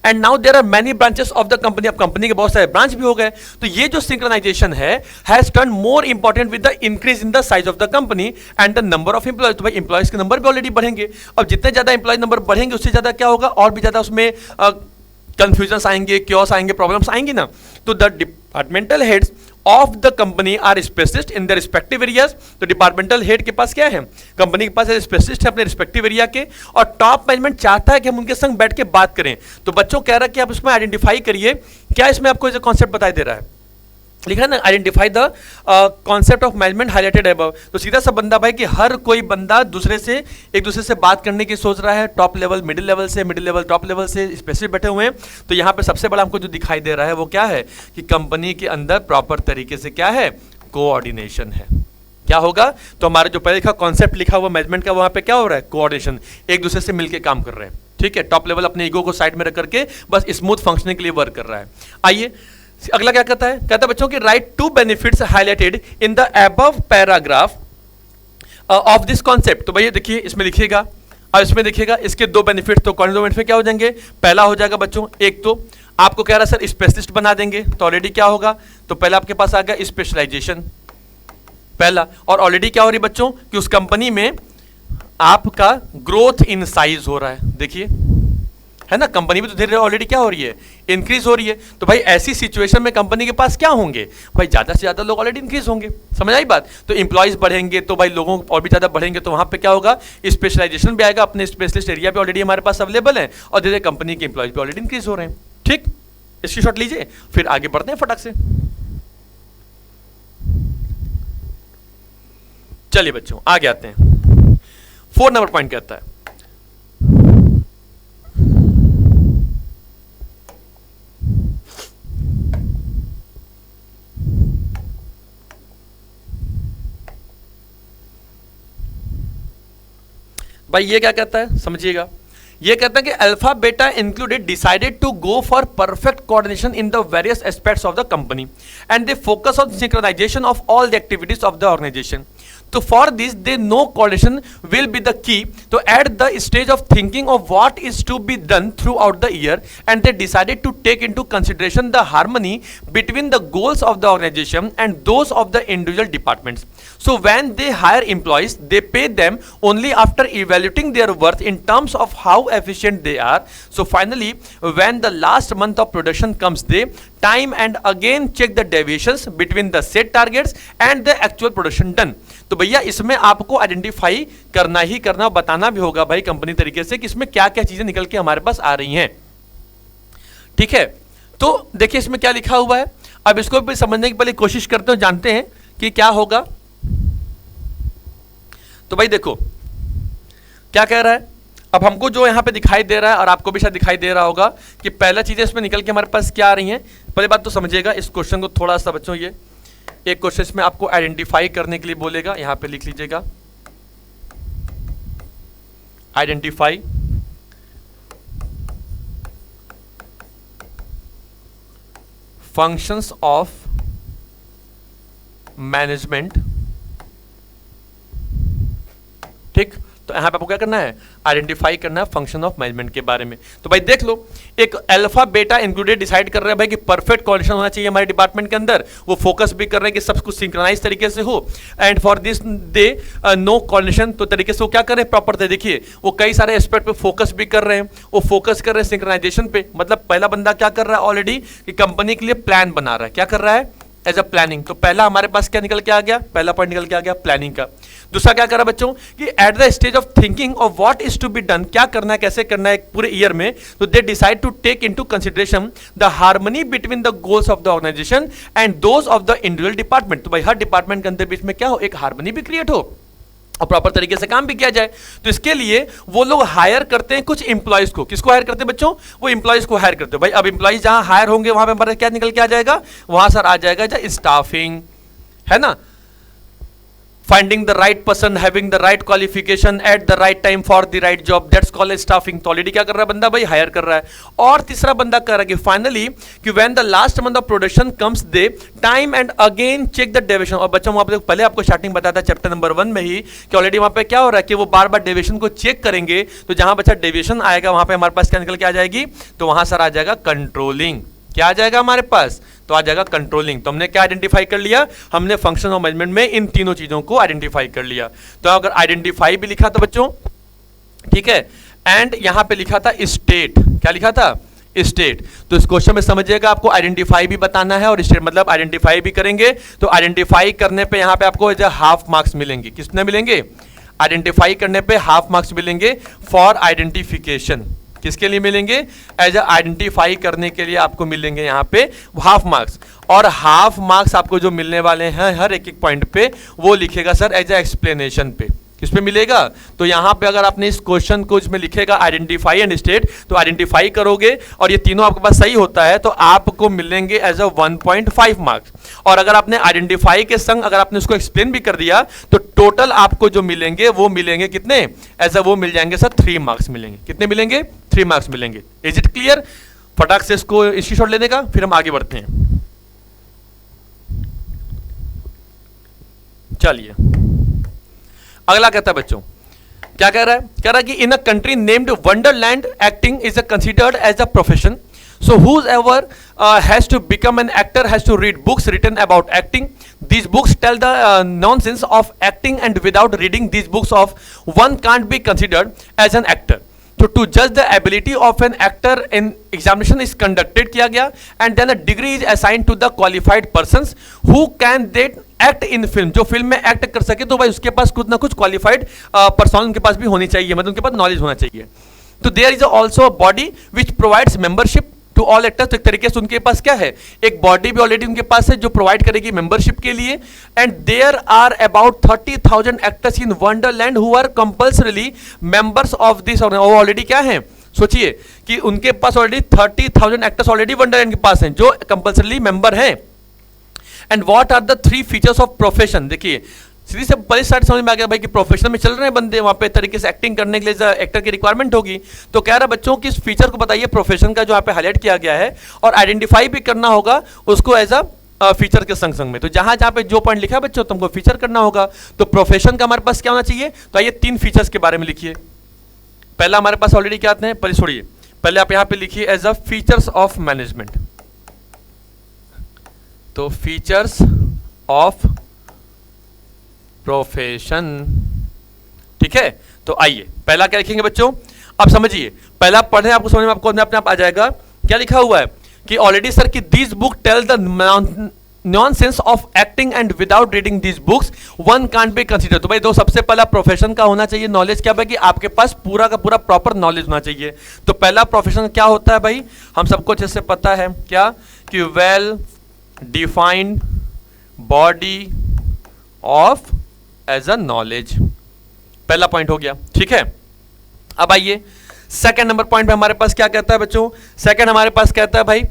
And now there are many branches of the company. अब कंपनी के बहुत सारे ब्रांच भी हो गए। तो ये जो सिंक्रोनाइजेशन है has turn more important with the increase in the size of the company and the number of employees. तो भाई एम्प्लॉयज के नंबर भी ऑलरेडी बढ़ेंगे। अब जितने ज्यादा एम्प्लॉय नंबर बढ़ेंगे उससे ज्यादा क्या होगा, और भी ज्यादा उसमें कंफ्यूजन आएंगे, क्योस आएंगे, प्रॉब्लम्स आएंगी ना। तो the departmental heads of the company are specialist in the respective areas. तो डिपार्टमेंटल हेड के पास क्या है, कंपनी के पास स्पेशलिस्ट है अपने रिस्पेक्टिव एरिया के, और टॉप मैनेजमेंट चाहता है कि हम उनके संग बैठ के बात करें। तो बच्चों कह रहा है कि आप इसमें आइडेंटिफाई करिए, क्या इसमें आपको जो कॉन्सेप्ट बताई दे रहा है, लिखा है ना, identify the concept of management highlighted above. तो सीधा सा बंदा भाई कि हर कोई बंदा एक दूसरे से बात करने की सोच रहा है, टॉप लेवल मिडिल लेवल से, मिडिल लेवल टॉप लेवल से, स्पेसिफिक बैठे हुए हैं। तो यहाँ पे सबसे बड़ा हमको जो दिखाई दे रहा है वो क्या है कि कंपनी के अंदर प्रॉपर तरीके से क्या है, कोऑर्डिनेशन है। क्या होगा, तो हमारा जो पहले लिखा कॉन्सेप्ट लिखा हुआ मैनेजमेंट का, वहां पे क्या हो रहा है, कोऑर्डिनेशन, एक दूसरे से मिलकर काम कर रहे हैं। ठीक है, टॉप लेवल अपने ईगो को साइड में रख करके बस स्मूथ फंक्शनिंग के लिए वर्क कर रहा है। आइए अगला क्या कहता है, कहता है बच्चों की write two benefits highlighted in the above paragraph of this concept. तो भैया देखिए इसमें लिखिएगा, और इसमें देखिएगा इसके दो बेनिफिट्स। तो कौन दो बेनिफिट क्या हो जाएंगे, पहला हो जाएगा बच्चों, एक तो आपको कह रहा है सर स्पेशलिस्ट बना देंगे, तो ऑलरेडी क्या होगा, तो पहला आपके पास आ गया स्पेशलाइजेशन पहला, और ऑलरेडी क्या हो रही है बच्चों कि उस कंपनी में आपका ग्रोथ इन साइज हो रहा है। देखिए है ना, कंपनी भी तो धीरे धीरे ऑलरेडी क्या हो रही है, इंक्रीज हो रही है। तो भाई ऐसी सिचुएशन में कंपनी के पास क्या होंगे, भाई ज्यादा से ज्यादा लोग ऑलरेडी इंक्रीज होंगे, समझ आई बात। तो इंप्लॉइज बढ़ेंगे तो भाई लोगों और भी ज्यादा बढ़ेंगे, तो वहां पे क्या होगा, स्पेशलाइजेशन भी आएगा, अपने स्पेशलिस्ट एरिया भी ऑलरेडी हमारे पास अवेलेबल है, और धीरे कंपनी के इंप्लॉइज भी ऑलरेडी इंक्रीज हो रहे हैं। ठीक, इसकी शॉट लीजिए, फिर आगे बढ़ते हैं फटाक से। चलिए बच्चों आगे आते हैं। 4 नंबर पॉइंट कहता है, भाई ये क्या कहता है समझिएगा, ये कहता है कि Alpha Beta included decided to go for perfect coordination in the various aspects of the company and they focus on synchronisation of all the activities of the organisation. So for this they know coordination will be the key to at the stage of thinking of what is to be done throughout the year, and they decided to take into consideration the harmony between the goals of the organization and those of the individual departments. So when they hire employees they pay them only after evaluating their worth in terms of how efficient they are. So finally when the last month of production comes they time and again check the deviations between the set targets and the actual production done. तो भैया इसमें आपको identify करना ही करना, बताना भी होगा भाई कंपनी तरीके से कि इसमें क्या क्या चीजें निकल के हमारे पास आ रही हैं। ठीक है, तो देखिए इसमें क्या लिखा हुआ है, अब इसको भी समझने की पहले कोशिश करते हैं, जानते हैं कि क्या होगा। तो भाई देखो क्या कह रहा है, अब हमको जो यहां पे दिखाई दे रहा है और आपको भी शायद दिखाई दे रहा होगा कि पहला चीजें इसमें निकल के हमारे पास क्या आ रही हैं। पहली बात तो समझिएगा, इस क्वेश्चन को थोड़ा सा बच्चों, ये एक क्वेश्चन इसमें आपको आइडेंटिफाई करने के लिए बोलेगा, यहां पे लिख लीजिएगा आइडेंटिफाई फंक्शंस ऑफ मैनेजमेंट। ठीक, तो यहाँ पे आपको क्या करना है, आइडेंटिफाई करना है फंक्शन ऑफ मैनेजमेंट के बारे में। तो भाई देख लो, एक अल्फा बेटा इंक्लूडेड डिसाइड कर रहे हैं भाई कि परफेक्ट कोऑर्डिनेशन होना चाहिए हमारे डिपार्टमेंट के अंदर, वो फोकस भी कर रहे हैं कि सब कुछ सिंक्रोनाइज तरीके से हो, and for this they know coordination, तो तरीके से वो क्या कर रहे हैं प्रॉपर थे, देखिए वो कई सारे एस्पेक्ट पे फोकस भी कर रहे हैं, वो फोकस कर रहे हैं सिंक्रोनाइजेशन पे। मतलब पहला बंदा क्या कर रहा है ऑलरेडी कि कंपनी के लिए प्लान बना रहा है, क्या कर रहा है एज अ प्लानिंग। तो पहला हमारे पास क्या निकल के आ गया, पहला पॉइंट निकल के आ गया प्लानिंग का। दूसरा क्या करा बच्चों कि at the stage of thinking of what is to be done, क्या करना है कैसे करना है पूरे ईयर में, तो they decide to take into consideration the harmony between the goals of the organisation and those of the individual department. तो भाई हर डिपार्टमेंट के अंदर बीच में क्या हो, एक हार्मनी भी क्रिएट हो और प्रॉपर तरीके से काम भी किया जाए। तो इसके लिए वो लोग हायर करते हैं कुछ इंप्लॉइज को। किसको हायर करते हैं बच्चों, वो इंप्लॉइज को हायर करते हैं। भाई अब इंप्लॉइज जहां हायर होंगे वहां पे हमारा क्या निकल के आ जाएगा, वहां सर आ जाएगा स्टाफिंग, है ना, finding the right person having the right qualification at the right time for the right job, that's called staffing. तो ऑलरेडी क्या कर रहा है बंदा, भाई हायर कर रहा है। और तीसरा बंदा कर रहा है कि फाइनली कि when the last month of production comes they time and again check the deviation. और बच्चों वहां पे पहले आपको स्टार्टिंग बताया था चैप्टर नंबर 1 में ही कि ऑलरेडी वहां पे क्या हो रहा है कि वो बार बार डेविएशन को चेक करेंगे। तो जहां बच्चा डेविएशन आएगा वहां पे हमारे पास क्या निकल के आ जाएगी, तो वहां सर आ जाएगा कंट्रोलिंग। क्या आ जाएगा हमारे पास, तो आ जाएगा कंट्रोलिंग। तो हमने क्या आइडेंटिफाई कर लिया, हमने फंक्शन ऑफ मैनेजमेंट में इन तीनों चीजों को आइडेंटिफाई कर लिया। तो अगर आइडेंटिफाई भी लिखा था बच्चों, ठीक है, एंड यहां पे लिखा था स्टेट, क्या लिखा था स्टेट। तो इस क्वेश्चन में समझिएगा आपको आइडेंटिफाई भी बताना है और स्टेट मतलब आइडेंटिफाई भी करेंगे। तो आइडेंटिफाई करने पे यहां पे आपको हाफ मार्क्स मिलेंगे। कितने मिलेंगे, आइडेंटिफाई करने पे हाफ मार्क्स मिलेंगे फॉर आइडेंटिफिकेशन। किसके लिए मिलेंगे, एज आइडेंटिफाई करने के लिए आपको मिलेंगे यहाँ पे हाफ मार्क्स। और हाफ मार्क्स आपको जो मिलने वाले हैं हर एक एक पॉइंट पे वो लिखेगा सर एज ए एक्सप्लेनेशन पे। किस पे मिलेगा, तो यहाँ पे अगर आपने इस क्वेश्चन को इसमें लिखेगा आइडेंटिफाई एंड स्टेट, तो आइडेंटिफाई करोगे और ये तीनों आपके पास सही होता है तो आपको मिलेंगे एज अ 1.5 मार्क्स। और अगर आपने आइडेंटिफाई के संग अगर आपने उसको एक्सप्लेन भी कर दिया तो टोटल आपको जो मिलेंगे वो मिलेंगे कितने, एज अ वो मिल जाएंगे सर 3 मार्क्स मिलेंगे। कितने मिलेंगे, 3 मार्क्स मिलेंगे। इज इट क्लियर, फटाक से इसको स्क्रीनशॉट लेने का, फिर हम आगे बढ़ते हैं। चलिए अगला कहता है बच्चों, क्या कह रहा है, कह रहा है कि in a country named Wonderland acting is considered as a profession, so whoever has to become an actor has to read books written about acting. These books tell the nonsense of acting and without reading these books of one can't be considered as an actor. So to judge the ability of an actor in examination is conducted किया गया and then a degree is assigned to the qualified persons who can they act in film. जो film में act कर सके तो भाई उसके पास कुछ ना कुछ क्वालिफाइड पर्सन उनके पास भी होनी चाहिए, मतलब उनके पास नॉलेज होना चाहिए। तो there is also a body which provides membership to all actors. तो एक तरीके से उनके पास क्या है, एक बॉडी भी ऑलरेडी उनके पास है जो प्रोवाइड करेगी मेंबरशिप के लिए। And there are about 30,000 actors in Wonderland who are compulsorily members of this. Already क्या है, सोचिए कि उनके पास ऑलरेडी 30,000 एक्टर्स ऑलरेडी वंडरलैंड के पास हैं जो कंपल्सरीली मेंबर हैं। And what are the 3 features of profession. देखिए सीधी से पहले स्टार्ट समझ में आ गया भाई कि प्रोफेशन में चल रहे हैं बंदे, वहां पे तरीके से एक्टिंग करने के लिए एक्टर की रिक्वायरमेंट होगी। तो कह रहा बच्चों कि इस फीचर को बताइए प्रोफेशन का जो यहाँ पे हाईलाइट किया गया है, और आइडेंटिफाई भी करना होगा उसको एज अ फीचर के संग संग में। तो जहां जहां पे जो पॉइंट लिखा है बच्चों तुमको फीचर करना होगा। तो प्रोफेशन का हमारे पास क्या होना चाहिए, तो आइए 3 फीचर्स के बारे में लिखिए। पहला हमारे पास ऑलरेडी क्या आते हैं, पहले छोड़िए, पहले आप यहाँ पे लिखिए as a features of management. तो फीचर्स ऑफ प्रोफेशन, ठीक है। तो आइए पहला क्या लिखेंगे बच्चों, अब समझिए, पहला पढ़े आपको समझ में आपको अपने आप आ जाएगा। क्या लिखा हुआ है कि ऑलरेडी सर कि this book tell the nonsense of acting and without reading this books one can't be consider. तो भाई दो सबसे पहला प्रोफेशन का होना चाहिए नॉलेज, क्या भाई कि आपके पास पूरा का पूरा प्रॉपर नॉलेज होना चाहिए। तो पहला प्रोफेशन क्या होता है भाई, हम सबको अच्छे से पता है क्या कि well defined body of as a knowledge. पहला पॉइंट हो गया, ठीक है। अब आइए सेकंड नंबर पॉइंट पे हमारे पास क्या कहता है बच्चों, सेकंड हमारे पास कहता है भाई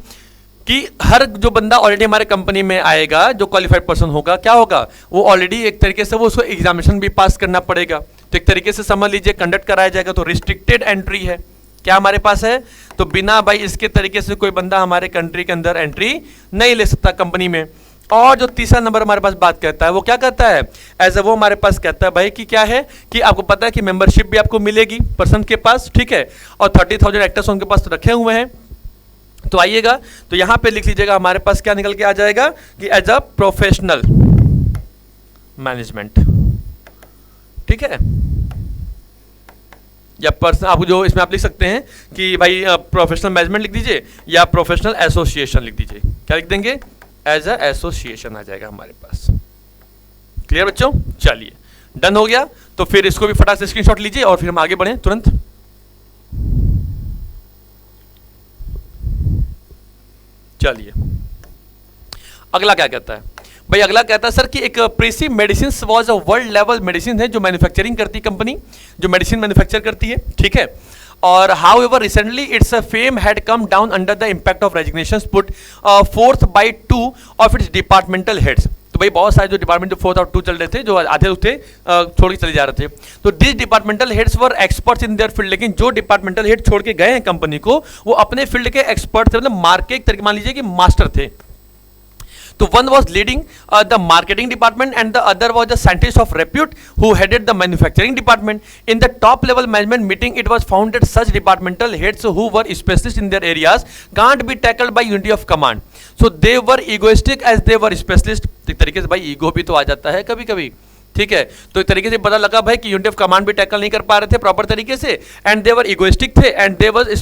कि हर जो बंदा ऑलरेडी हमारे कंपनी में आएगा जो क्वालिफाइड पर्सन होगा, क्या होगा, वो ऑलरेडी एक तरीके से वो उसको एग्जामिनेशन भी पास करना पड़ेगा। तो एक तरीके से समझ लीजिए कंडक्ट कराया जाएगा। तो रिस्ट्रिक्टेड एंट्री है, क्या हमारे पास है, तो बिना भाई इसके तरीके से कोई बंदा हमारे कंट्री के अंदर एंट्री नहीं ले सकता कंपनी में। और जो तीसरा नंबर हमारे पास बात कहता है वो क्या कहता है, एज वो हमारे पास कहता है भाई कि क्या है कि आपको पता है कि मेंबरशिप भी आपको मिलेगी पर्सन के पास, ठीक है, और 30,000 एक्टर्स उनके पास तो रखे हुए हैं। तो आइएगा, तो यहां पे लिख लीजिएगा हमारे पास क्या निकल के आ जाएगा कि एज अ प्रोफेशनल मैनेजमेंट, ठीक है, या पर्सन, आप जो इसमें आप लिख सकते हैं कि भाई प्रोफेशनल मैनेजमेंट लिख दीजिए या प्रोफेशनल एसोसिएशन लिख दीजिए। क्या लिख देंगे, एज अ एसोसिएशन आ जाएगा हमारे पास। क्लियर बच्चों, चलिए डन हो गया। तो फिर इसको भी फटाक से स्क्रीनशॉट लीजिए और फिर हम आगे बढ़ें तुरंत। चलिए अगला क्या कहता है भाई, अगला कहता है सर कि एक प्रेसी medicine was a world level medicine है जो मैन्युफैक्चरिंग करती कंपनी, जो मेडिसिन मैन्युफैक्चर करती है, ठीक है, और however recently it's fame had come down under the impact of resignations put 4/2 of its departmental heads. तो भाई बहुत सारे जो डिपार्टमेंट जो 4/2 चल रहे थे, जो आधे थे छोड़ के चले जा रहे थे, तो this departmental heads were experts in their field. लेकिन जो डिपार्टमेंटल हेड छोड़ के गए हैं कंपनी को, वो अपने फील्ड के एक्सपर्ट थे, मतलब मार्केट एक तरीके मान लीजिए कि मास्टर थे। तो one was leading the marketing department and the other was a scientist of repute who headed the manufacturing department. In the top level management meeting, it was found that such departmental heads who were specialists in their areas can't be tackled by unity of command. So they were egoistic as they were specialists. एक तरीके से भाई ego भी तो आ जाता है कभी कभी, ठीक है। तो एक तरीके से पता लगा भाई कि यूनिटी ऑफ कमांड भी टैकल नहीं कर पा रहे थे प्रॉपर तरीके से, एंड देवर इगोइस्टिक थे, एंड देवर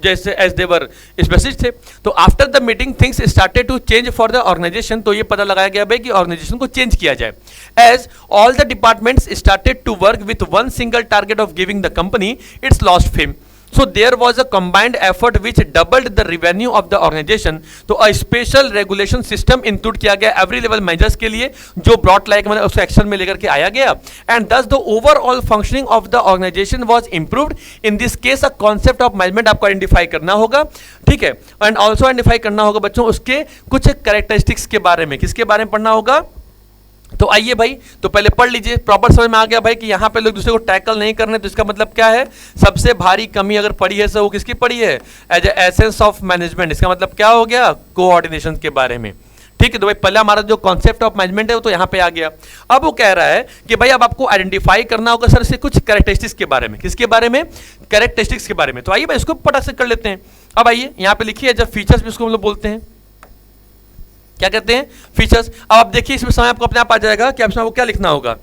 जैसे एज देवर स्पेसिस्ट थे। तो after the meeting things started to change for the organisation. तो ये पता लगाया गया भाई कि ऑर्गेनाइजेशन को चेंज किया जाए, as all the departments started to work with one single target of giving the company its lost fame. So there was a combined effort which doubled the revenue of the organization. तो a special regulation system include किया गया every level managers के लिए, जो brought like मतलब उस action में लेकर के आया गया, and thus the overall functioning of the organization was improved. In this case a concept of management आपको आइडेंटिफाई करना होगा, ठीक है, and also आइडेंटिफाई करना होगा बच्चों उसके कुछ कैरेक्टरिस्टिक्स के बारे में। किसके बारे में पढ़ना होगा, तो आइए भाई, तो पहले पढ़ लीजिए, प्रॉपर समझ में आ गया भाई कि यहाँ पे लोग दूसरे को टैकल नहीं करने। तो इसका मतलब क्या है, सबसे भारी कमी अगर पड़ी है तो वो किसकी पड़ी है, as a essence of management. इसका मतलब क्या हो गया, कोऑर्डिनेशन के बारे में, ठीक है। तो भाई पहला हमारा जो कॉन्सेप्ट ऑफ मैनेजमेंट है वो तो यहाँ पे आ गया। अब वो कह रहा है कि भाई अब आपको आइडेंटिफाई करना होगा सर से कुछ कैरेक्टरिस्टिक्स के बारे में। किसके बारे में, कैरेक्टरिस्टिक्स के बारे में। तो आइए भाई इसको पटाख से कर लेते हैं। अब आइए यहाँ पे लिखिए, जब फीचर्स भी उसको हम लोग बोलते हैं, क्या कहते हैं, फीचर्स। अब आप देखिए इसमें समय आपको अपने आप आ जाएगा कि आपको क्या लिखना होगा।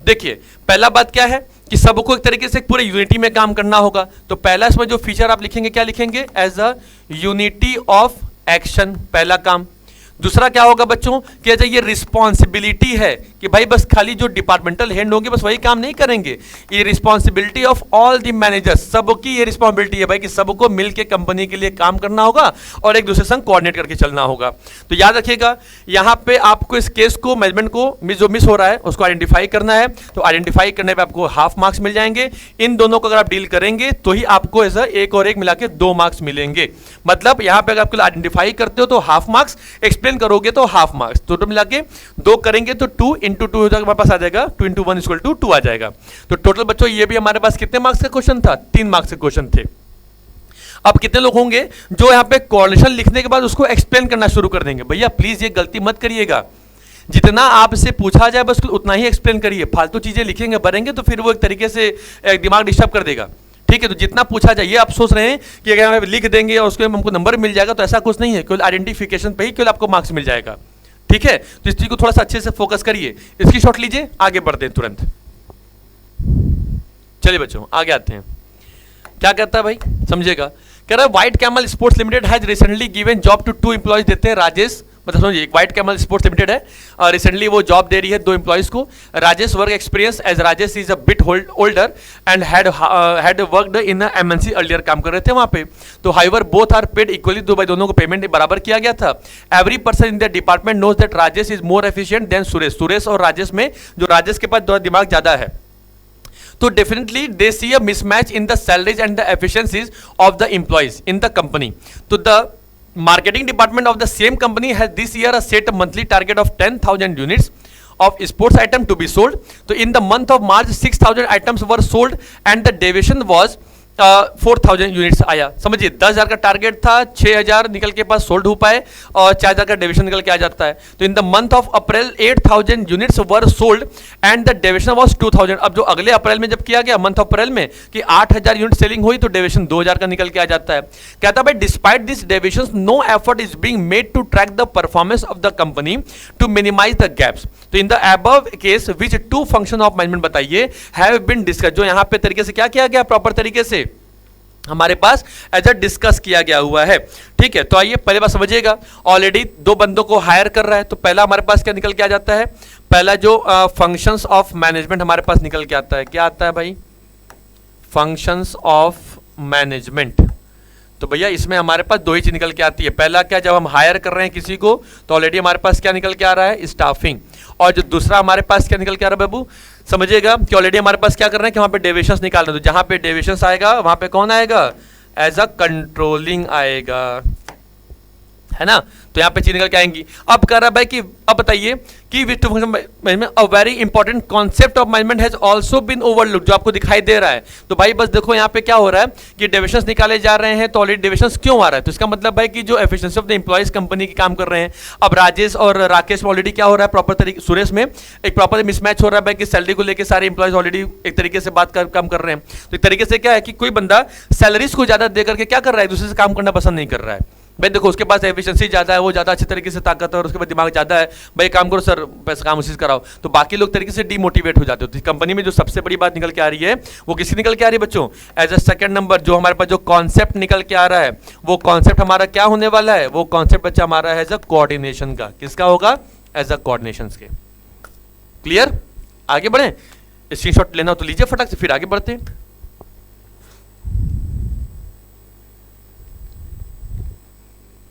देखिए पहला बात क्या है कि सबको एक तरीके से पूरे यूनिटी में काम करना होगा। तो पहला इसमें जो फीचर आप लिखेंगे क्या लिखेंगे, as a unity of action, पहला काम। दूसरा क्या होगा बच्चों कि ये रिस्पॉन्सिबिलिटी है कि भाई बस खाली जो डिपार्टमेंटल हेड होंगे बस वही काम नहीं करेंगे, ये responsibility of all the managers, सबकी ये रिस्पॉन्सिबिलिटी है भाई कि सबको मिलके कंपनी के लिए काम करना होगा और एक दूसरे संग कोऑर्डिनेट करके चलना होगा। तो याद रखिएगा यहाँ पे आपको इस केस को, मैनेजमेंट को जो मिस हो रहा है उसको आइडेंटिफाई करना है। तो आइडेंटिफाई करने पर आपको हाफ मार्क्स मिल जाएंगे। इन दोनों को अगर आप डील करेंगे तो ही आपको ऐसा एक और एक मिला के 2 मार्क्स मिलेंगे। मतलब यहाँ पे अगर आपको आइडेंटिफाई करते हो तो हाफ मार्क्स, एक्सप्लेन करोगे तो हाफ मार्क्स, टोटल मिला के 2 करेंगे तो 2 × 2 हमारे पास आ जाएगा, 2 × 1 = 2 आ जाएगा। तो टोटल बच्चों ये भी हमारे पास कितने मार्क्स का क्वेश्चन था, 3 मार्क्स के क्वेश्चन थे। अब कितने लोग होंगे जो यहाँ पे कोऑर्डिनेशन लिखने के बाद उसको एक्सप्लेन करना शुरू कर देंगे। भैया प्लीज ये गलती मत करिएगा, जितना आपसे पूछा जाए बस उतना ही एक्सप्लेन करिए। फालतू चीजें लिखेंगे भरेंगे तो फिर वो एक तरीके से दिमाग डिस्टर्ब कर देगा, ठीक है। तो जितना पूछा जाए, ये आप सोच रहे हैं कि अगर हम लिख देंगे और उसके हमको नंबर मिल जाएगा, तो ऐसा कुछ नहीं है। केवल आइडेंटिफिकेशन पे ही केवल आपको मार्क्स मिल जाएगा, ठीक है। तो इस चीज को थोड़ा सा अच्छे से फोकस करिए, इसकी शॉट लीजिए, आगे बढ़ते हैं तुरंत। चलिए बच्चों आगे आते हैं। क्या कहता है भाई समझिएगा, कह रहा है White Camel Sports Limited has recently given job to 2 employees, देते हैं राजेश, मतलब समझिए व्हाइट कैमल स्पोर्ट्स लिमिटेड है और रिसेंटली वो जॉब दे रही है 2 एम्प्लॉयज को। Rajesh work experience as Rajesh is a bit older and had worked in MNC earlier, काम कर रहे थे वहां पे। तो however both are paid equally, तो भाई दोनों को पेमेंट बराबर किया गया था। Every person in the department knows that Rajesh is more efficient than Suresh. Suresh और राजेश में जो राजेश के पास दिमाग ज्यादा है, तो definitely they see a mismatch in the salaries and the efficiencies of the employees in the company. तो the marketing department of the same company has this year a set a monthly target of 10,000 units of sports item to be sold. So in the month of March 6,000 items were sold and the deviation was 4000 units आया, समझिए 10,000 का target था, 6,000 निकल के पास sold हो पाए और 4,000 का डेविएशन निकल के आ जाता है। तो in the month of April 8,000 units were sold and the deviation was 2,000। अब जो अगले अप्रैल में जब किया गया मंथ ऑफ अप्रैल में कि 8,000 यूनिट सेलिंग हुई तो डेविएशन 2,000 का निकल के आ जाता है। कहता भाई despite this deviation no effort is being made to track the performance of the company to minimise the gaps. तो in the above case which two function of management बताइए हैव बीन डिस्कस, जो यहां पे तरीके से क्या किया गया, प्रॉपर तरीके से हमारे पास एज अ डिस्कस किया गया हुआ है। ठीक है, तो आइए पहले बात समझिएगा, ऑलरेडी 2 बंदों को हायर कर रहा है तो पहला हमारे पास क्या निकल के आ जाता है, पहला जो फंक्शंस ऑफ मैनेजमेंट हमारे पास निकल के आता है, क्या आता है भाई, फंक्शंस ऑफ मैनेजमेंट। तो भैया इसमें हमारे पास 2 ही चीज निकल के आती है। पहला क्या, जब हम हायर कर रहे हैं किसी को तो ऑलरेडी हमारे पास क्या निकल के आ रहा है, स्टाफिंग। और जो दूसरा हमारे पास क्या निकल के आ रहा है बाबू, समझिएगा कि ऑलरेडी हमारे पास क्या कर रहे हैं कि वहां पे डेविएशंस निकाल रहे हैं। तो जहां पे डेविएशंस आएगा वहां पे कौन आएगा, एज अ कंट्रोलिंग आएगा, है ना। तो यहाँ पे चीज निकल के आएंगी। अब कह रहा है भाई कि अब बताइए कि which two function management a very important concept of management has also been overlooked, जो आपको दिखाई दे रहा है। तो भाई बस देखो यहाँ पे क्या हो रहा है कि डेविएशंस निकाले जा रहे हैं, तो ऑलरेडी डेविएशंस क्यों आ रहा है, तो इसका मतलब भाई कि जो efficiency of the employees company की काम कर रहे हैं। अब राजेश और राकेश में ऑलरेडी क्या हो रहा है, प्रॉपर तरीके, सुरेश में एक प्रॉपर मिसमैच हो रहा है भाई कि सैलरी को लेकर सारे एम्प्लॉइज ऑलरेडी एक तरीके से बात कर काम कर रहे हैं। तो एक तरीके से क्या है कि कोई बंदा सैलरीज को ज्यादा देकर के क्या कर रहा है, दूसरे से काम करना पसंद नहीं कर रहा है। भाई देखो उसके पास एफिशिएंसी ज्यादा है, वो ज्यादा अच्छे तरीके से ताकत है और उसके पास दिमाग ज्यादा है, भाई काम करो सर, पैसा काम उसी से कराओ, तो बाकी लोग तरीके से डीमोटिवेट हो जाते हो। कंपनी में जो सबसे बड़ी बात निकल के आ रही है वो किसकी निकल के आ रही है बच्चों, एज अ सेकंड नंबर जो हमारे पास जो कॉन्सेप्ट निकल के आ रहा है वो कॉन्सेप्ट हमारा क्या होने वाला है, वो कॉन्सेप्ट बच्चा हमारा है एज अ कोऑर्डिनेशन का। किसका होगा, एज अ कोऑर्डिनेशन के। क्लियर, आगे बढ़े, स्क्रीनशॉट लेना हो तो लीजिए फटाक से, फिर आगे बढ़ते हैं।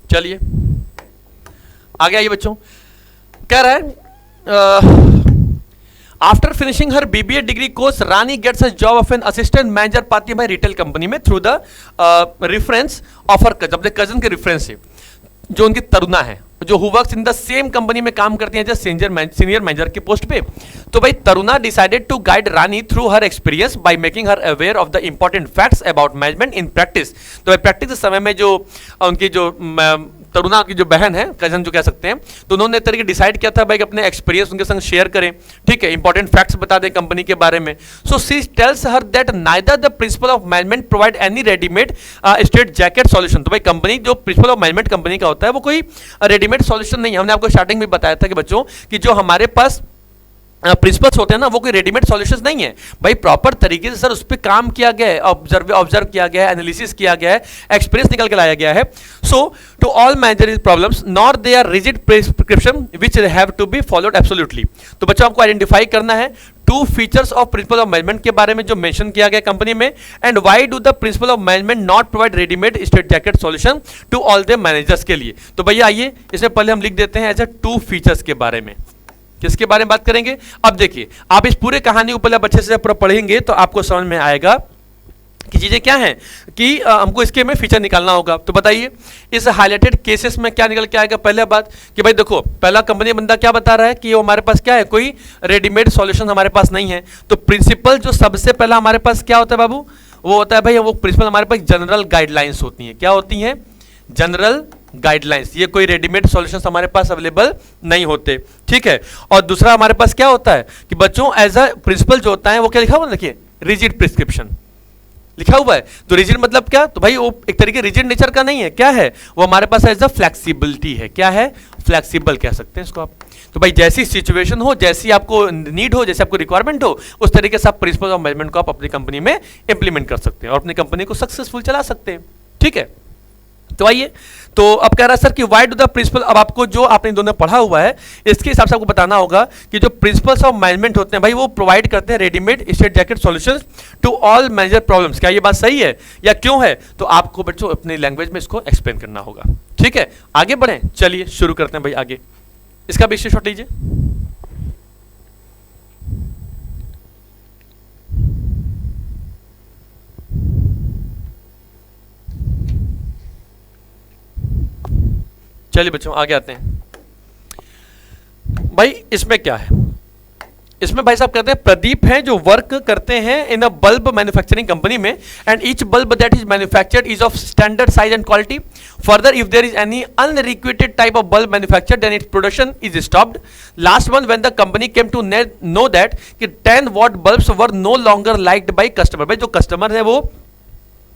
चलिए आगे आइए बच्चों, कह रहा है after finishing her BBA degree course Rani gets a job of an assistant manager पाती है भाई रिटेल कंपनी में through the reference of her अपने कजन के रेफरेंस से, जो उनकी तरुणा है, जो who works in the same company में काम करती हैं एज सीनियर मैनेजर के पोस्ट पे। तो भाई Taruna decided to guide Rani through her experience by making her aware of the important facts about management in practice. तो भाई प्रैक्टिस के समय में जो उनकी जो तरुणा की जो बहन है, कजन जो कह सकते हैं, तो उन्होंने एक तरीके डिसाइड किया था भाई कि अपने एक्सपीरियंस उनके संग शेयर करें, ठीक है, इंपॉर्टेंट फैक्ट्स बता दें कंपनी के बारे में। So she tells her that neither the principle of management provide any readymade straight jacket solution. तो भाई कंपनी जो प्रिंसिपल ऑफ मैनेजमेंट कंपनी का होता है वो कोई रेडीमेड सॉल्यूशन नहीं है। हमने आपको स्टार्टिंग में बताया था कि बच्चों कि जो हमारे पास प्रिंसिपल्स होते हैं ना वो कोई रेडीमेड सॉल्यूशंस नहीं है भाई, प्रॉपर तरीके से सर उस पर काम किया गया है, ऑब्जर्व किया गया है, एनालिसिस किया गया है, एक्सपीरियंस निकल के लाया गया है। So to all managerial problems not they are rigid prescription which have to be followed absolutely. तो बच्चों आपको आइडेंटिफाई करना है 2 features of principle of management के बारे में जो मेंशन किया गया कंपनी में, and why do the principle of management not provide readymade straight jacket solution to all the managers के लिए। तो भैया आइए इसमें पहले हम लिख देते हैं एज अ 2 फीचर्स के बारे में। किसके बारे में बात करेंगे, अब देखिए आप इस पूरे कहानी को पहले अच्छे से पढ़ेंगे तो आपको समझ में आएगा कि चीजें क्या हैं कि हमको इसके में फीचर निकालना होगा। तो बताइए इस हाईलाइटेड केसेस में क्या निकल के आएगा। पहले बात कि भाई देखो पहला कंपनी बंदा क्या बता रहा है कि वो हमारे पास क्या है, कोई रेडीमेड सॉल्यूशन हमारे पास नहीं है। तो प्रिंसिपल जो सबसे पहला हमारे पास क्या होता है बाबू, वो होता है भाई वो प्रिंसिपल हमारे पास जनरल गाइडलाइंस होती हैं। क्या होती हैं, जनरल गाइडलाइंस। ये कोई रेडीमेड सॉल्यूशंस हमारे पास अवेलेबल नहीं होते, ठीक है। और दूसरा हमारे पास क्या होता है कि बच्चों एज अ प्रिंसिपल जो होता है वो क्या लिखा हुआ है, देखिए रिजिड प्रिस्क्रिप्शन लिखा हुआ है। तो रिजिड मतलब क्या, तो भाई वो एक तरीके रिजिड नेचर का नहीं है, क्या है वो हमारे पास एज अ फ्लेक्सिबिलिटी है। क्या है, फ्लेक्सिबल कह सकते हैं इसको आप। तो भाई जैसी सिचुएशन हो, जैसी आपको नीड हो, जैसे आपको रिक्वायरमेंट हो, उस तरीके से आप प्रिंसिपल ऑफ मैनेजमेंट को आप अपनी कंपनी में इंप्लीमेंट कर सकते हैं और अपनी कंपनी को सक्सेसफुल चला सकते हैं, ठीक है। तो आइए, तो अब कह रहा है सर कि व्हाई डू द प्रिंसिपल, अब आपको जो आपने दोनों पढ़ा हुआ है इसके हिसाब से आपको बताना होगा कि जो प्रिंसिपल्स ऑफ मैनेजमेंट होते हैं भाई वो प्रोवाइड करते हैं readymade straight jacket solutions to all manager problems. क्या ये बात सही है या क्यों है, तो आपको बच्चों अपनी लैंग्वेज में इसको एक्सप्लेन करना होगा, ठीक है। आगे बढ़ें, चलिए शुरू करते हैं भाई आगे। इसका भी स्क्रीनशॉट लीजिए। चलिए बच्चों आगे आते हैं। भाई इसमें क्या है, इसमें भाई साहब कहते हैं प्रदीप हैं जो वर्क करते हैं in a bulb manufacturing company में, and each bulb that is manufactured is of standard size and quality. Further if there is any unrequited type of bulb manufactured then its production is stopped. Last month when the company came to know that कि 10 watt bulbs were no longer liked by customer. भाई जो customer है वो,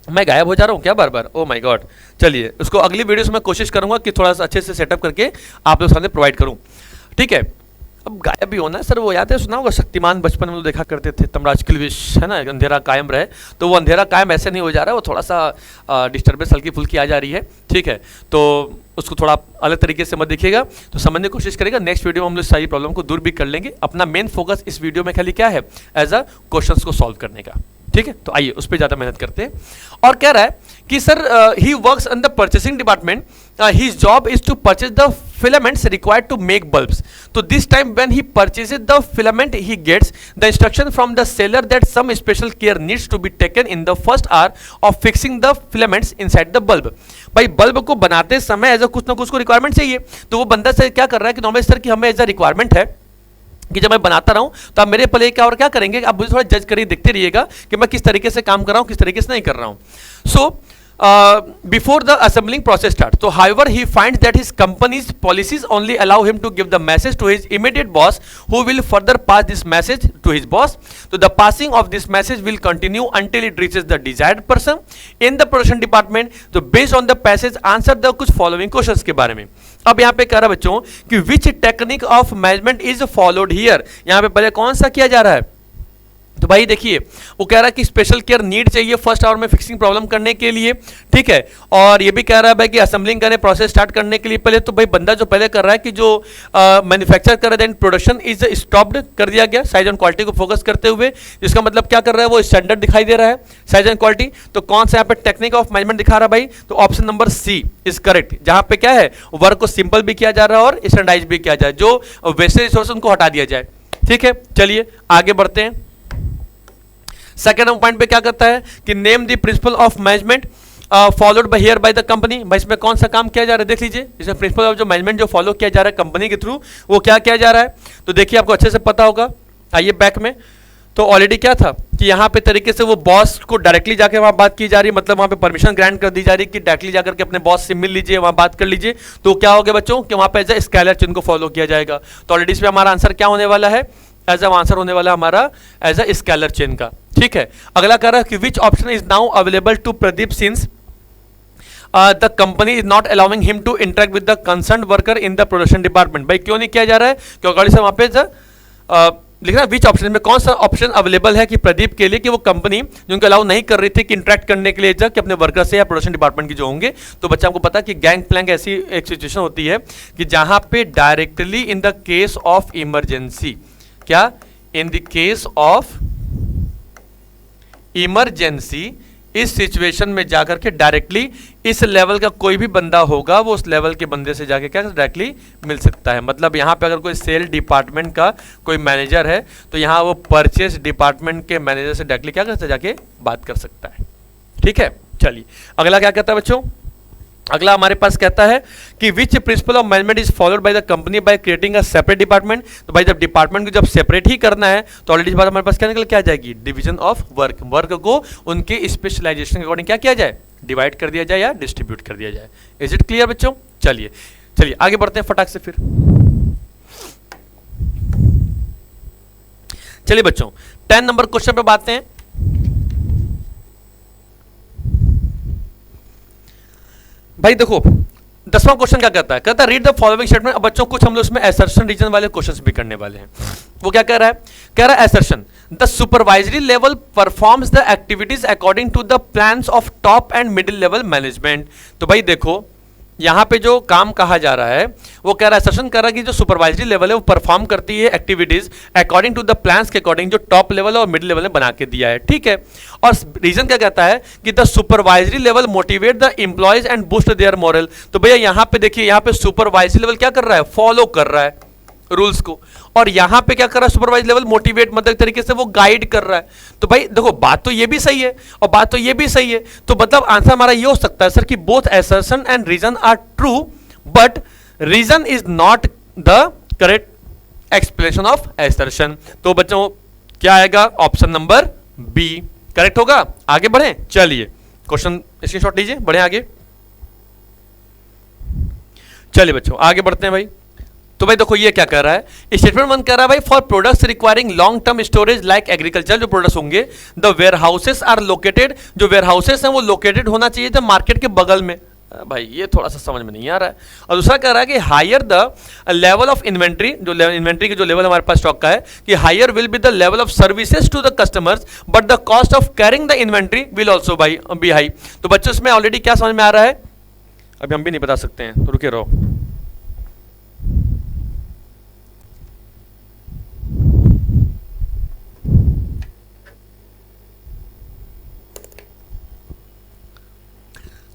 मैं गायब हो जा रहा हूँ क्या बार बार, ओ माय गॉड. चलिए उसको अगली वीडियोस में कोशिश करूंगा कि थोड़ा सा अच्छे से सेटअप करके आप लोग सामने प्रोवाइड करूँ. ठीक है, अब गायब भी होना है सर. वो याद है, सुना होगा शक्तिमान, बचपन में लोग देखा करते थे, तमराज किलविश है ना, अंधेरा कायम रहे. तो वो अंधेरा कायम ऐसे नहीं हो जा रहा है, वो थोड़ा सा डिस्टर्बेंस हल्की फुल्की आ जा रही है. ठीक है, तो उसको थोड़ा अलग तरीके से मत देखिएगा, तो समझने की कोशिश करेगा. नेक्स्ट वीडियो में हम लोग सारी प्रॉब्लम को दूर भी कर लेंगे. अपना मेन फोकस इस वीडियो में खाली क्या है, एज अ क्वेश्चंस को सॉल्व करने का. ठीक है, तो आइए उस पर ज़्यादा मेहनत करते हैं. और कह रहा है कि sir he works in the purchasing department. His job is to purchase the filaments required to make bulbs. So this time when he purchases the filament, he gets the instruction from the seller that some special care needs to be taken in the first hour of fixing the filaments inside the bulb. भाई bulb को बनाते समय as कुछ ना कुछ को requirement चाहिए. तो वो बंदा सर क्या कर रहा है कि नॉर्मली सर कि हमें एज अ रिक्वायरमेंट है कि जब मैं बनाता रहूं तो आप मेरे पहले क्या और क्या करेंगे, आप मुझे थोड़ा जज करिए, देखते रहिएगा कि मैं किस तरीके से काम कर रहा हूं, किस तरीके से नहीं कर रहा हूं. सो before the assembling process starts. So however he finds that his company's policies only allow him to give the message to his immediate boss, who will further pass this message to his boss. So the passing of this message will continue until it reaches the desired person in the production department. So based on the passage answer the कुछ following questions के बारे में. अब यहाँ पे कह रहा है बच्चों कि which technique of management is followed here. यहाँ पे पहले कौन सा किया जा रहा है, तो भाई देखिए वो कह रहा है कि स्पेशल केयर नीड चाहिए फर्स्ट आवर में फिक्सिंग प्रॉब्लम करने के लिए. ठीक है, और ये भी कह रहा है भाई कि असेंबलिंग करने प्रोसेस स्टार्ट करने के लिए पहले, तो भाई बंदा जो पहले कर रहा है कि जो मैन्युफैक्चर कर रहा है देन प्रोडक्शन इज स्टॉप्ड कर दिया गया साइज एंड क्वालिटी को फोकस करते हुए. जिसका मतलब क्या कर रहा है, वो स्टैंडर्ड दिखाई दे रहा है साइज एंड क्वालिटी. तो कौन सा यहाँ पे टेक्निक ऑफ मैनेजमेंट दिखा रहा है भाई, तो option number C is correct, जहां पे क्या है वर्क को सिंपल भी किया जा रहा है और स्टैंडर्डाइज भी किया जाए, जो वेस्टेज रिसोर्स उनको हटा दिया जाए. ठीक है, चलिए आगे बढ़ते हैं. सेकेंड पॉइंट पे क्या करता है कि name the principle of management followed by here by the company. भाई इसमें कौन सा काम किया जा रहा है देख लीजिए. इसमें प्रिंसिपल ऑफ जो मैनेजमेंट जो फॉलो किया जा रहा है कंपनी के थ्रू, वो क्या किया जा रहा है, तो देखिए आपको अच्छे से पता होगा. आइए बैक में, तो ऑलरेडी क्या था कि यहाँ पे तरीके से वो बॉस को डायरेक्टली जाके वहाँ बात की जा रही है, मतलब वहाँ पे परमिशन ग्रांट कर दी जा रही है कि डायरेक्टली जाकर के अपने बॉस से मिल लीजिए, वहाँ बात कर लीजिए. तो क्या हो गया बच्चों कि वहाँ पे एज ए स्केलर चेन को फॉलो किया जाएगा. तो ऑलरेडी इसमें हमारा आंसर क्या होने वाला है, एज आंसर होने वाला हमारा एज अ स्केलर चेन का. ठीक है, अगला कह रहा है कि which option is now available to Pradeep since the company is not allowing him to interact with the concern worker in the production department. भाई क्यों नहीं किया जा रहा है, क्योंकि से वहां पे लिखना विच ऑप्शन में कौन सा ऑप्शन अवेलेबल है कि प्रदीप के लिए कि वो कंपनी जिनको अलाउ नहीं कर रही थी कि इंटरेक्ट करने के लिए कि अपने वर्कर से या प्रोडक्शन डिपार्टमेंट की जो होंगे. तो बच्चा आपको पता है कि गैंग प्लैंक ऐसी एक सिचुएशन होती है कि जहां पे directly in the case of emergency, क्या in the case of emergency, इस सिचुएशन में जाकर के डायरेक्टली इस लेवल का कोई भी बंदा होगा वो उस लेवल के बंदे से जाके क्या डायरेक्टली मिल सकता है. मतलब यहाँ पे अगर कोई सेल डिपार्टमेंट का कोई मैनेजर है तो यहाँ वो परचेस डिपार्टमेंट के मैनेजर से डायरेक्टली क्या कर सकता है, जाके बात कर सकता है. ठीक है, चलिए अगला क्या कहता है बच्चों. अगला हमारे पास कहता है कि which principle of management is followed by the company by creating a separate department. तो भाई जब डिपार्टमेंट को जब सेपरेट ही करना है तो ऑलरेडी इस बात हमारे पास क्या निकल के आ जाएगी, डिवीजन ऑफ वर्क. वर्क को उनके स्पेशलाइजेशन के अकॉर्डिंग क्या किया जाए, डिवाइड कर दिया जाए या डिस्ट्रीब्यूट कर दिया जाए. इज इट क्लियर बच्चों. चलिए चलिए आगे बढ़ते हैं फटाक से फिर. चलिए बच्चों 10 नंबर क्वेश्चन पे बात हैं. भाई देखो 10वां क्वेश्चन क्या कहता है, कहता है रीड द फॉलोइंग स्टेटमेंट. अब बच्चों कुछ हम लोग इसमें असर्शन रीजन वाले क्वेश्चंस भी करने वाले हैं. वो क्या कह रहा है, कह रहा है assertion the supervisory level performs the activities according to the plans of top and middle level management. तो भाई देखो यहाँ पे जो काम कहा जा रहा है वो कह रहा है, सेशन कर रहा है कि जो सुपरवाइजरी लेवल है वो परफॉर्म करती है activities according to the plans के अकॉर्डिंग जो टॉप लेवल और मिडिल लेवल ने बना के दिया है. ठीक है, और रीजन क्या कहता है कि the supervisory level motivate the employees and boost their moral. तो भैया यहाँ पे देखिए, यहाँ पे सुपरवाइजरी लेवल क्या कर रहा है, फॉलो कर रहा है रूल्स को, और यहां पे क्या कर रहा है सुपरवाइज लेवल मोटिवेट, मतलब तरीके से वो गाइड कर रहा है. तो भाई देखो बात तो ये भी सही है और बात तो ये भी सही है. तो मतलब आंसर हमारा ये हो सकता है सर कि both assertion and reason are true but reason is not the correct explanation of assertion. तो बच्चों क्या आएगा? ऑप्शन नंबर बी करेक्ट होगा। आगे बढ़े, चलिए क्वेश्चन स्क्रीनशॉट लीजिए, बढ़े आगे। चलिए बच्चों आगे बढ़ते हैं भाई। तो भाई देखो ये क्या कह रहा है, स्टेटमेंट 1 कह रहा है भाई for products requiring long term storage like agriculture जो प्रोडक्ट्स होंगे the warehouses are located, जो वेयर हाउसेस हैं वो लोकेटेड होना चाहिए था मार्केट के बगल में। भाई ये थोड़ा सा समझ में नहीं आ रहा है। और दूसरा कह रहा है कि higher the level of inventory, जो इन्वेंट्री की जो लेवल हमारे पास स्टॉक का है, कि higher will be the level of services to the customers but the cost of carrying the inventory will also be high. तो बच्चों इसमें ऑलरेडी क्या समझ में आ रहा है, अभी हम भी नहीं बता सकते हैं, तो रुके रहो।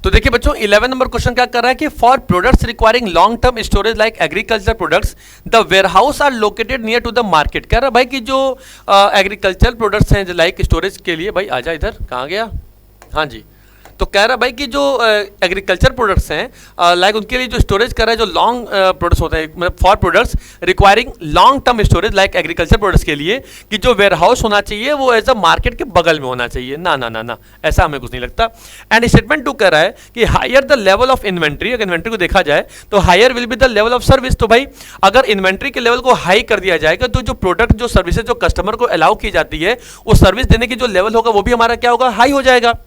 तो देखिए बच्चों 11 नंबर क्वेश्चन क्या कर रहा है कि for products requiring long term storage like agriculture products the warehouse are located near to the market. कह रहा है भाई कि जो एग्रीकल्चर प्रोडक्ट्स हैं जो लाइक स्टोरेज के लिए, भाई आजा इधर, कहाँ गया, हाँ जी। तो कह रहा है भाई कि जो एग्रीकल्चर प्रोडक्ट्स हैं लाइक उनके लिए जो स्टोरेज कर रहा है, जो लॉन्ग प्रोडक्ट्स होते हैं, मतलब for products requiring long term storage like agriculture products के लिए कि जो वेयर हाउस होना चाहिए वो एज अ मार्केट के बगल में होना चाहिए। ना ना ना ना, ऐसा हमें कुछ नहीं लगता। एंड स्टेटमेंट 2 कह रहा है कि higher the level of inventory, अगर इन्वेंट्री को देखा जाए तो higher will be the level of service. तो भाई अगर इन्वेंट्री के लेवल को हाई कर दिया जाएगा तो जो प्रोडक्ट जो सर्विसेज जो कस्टमर को अलाउ की जाती है वो सर्विस देने की जो लेवल होगा वो भी हमारा क्या होगा, हाई हो जाएगा।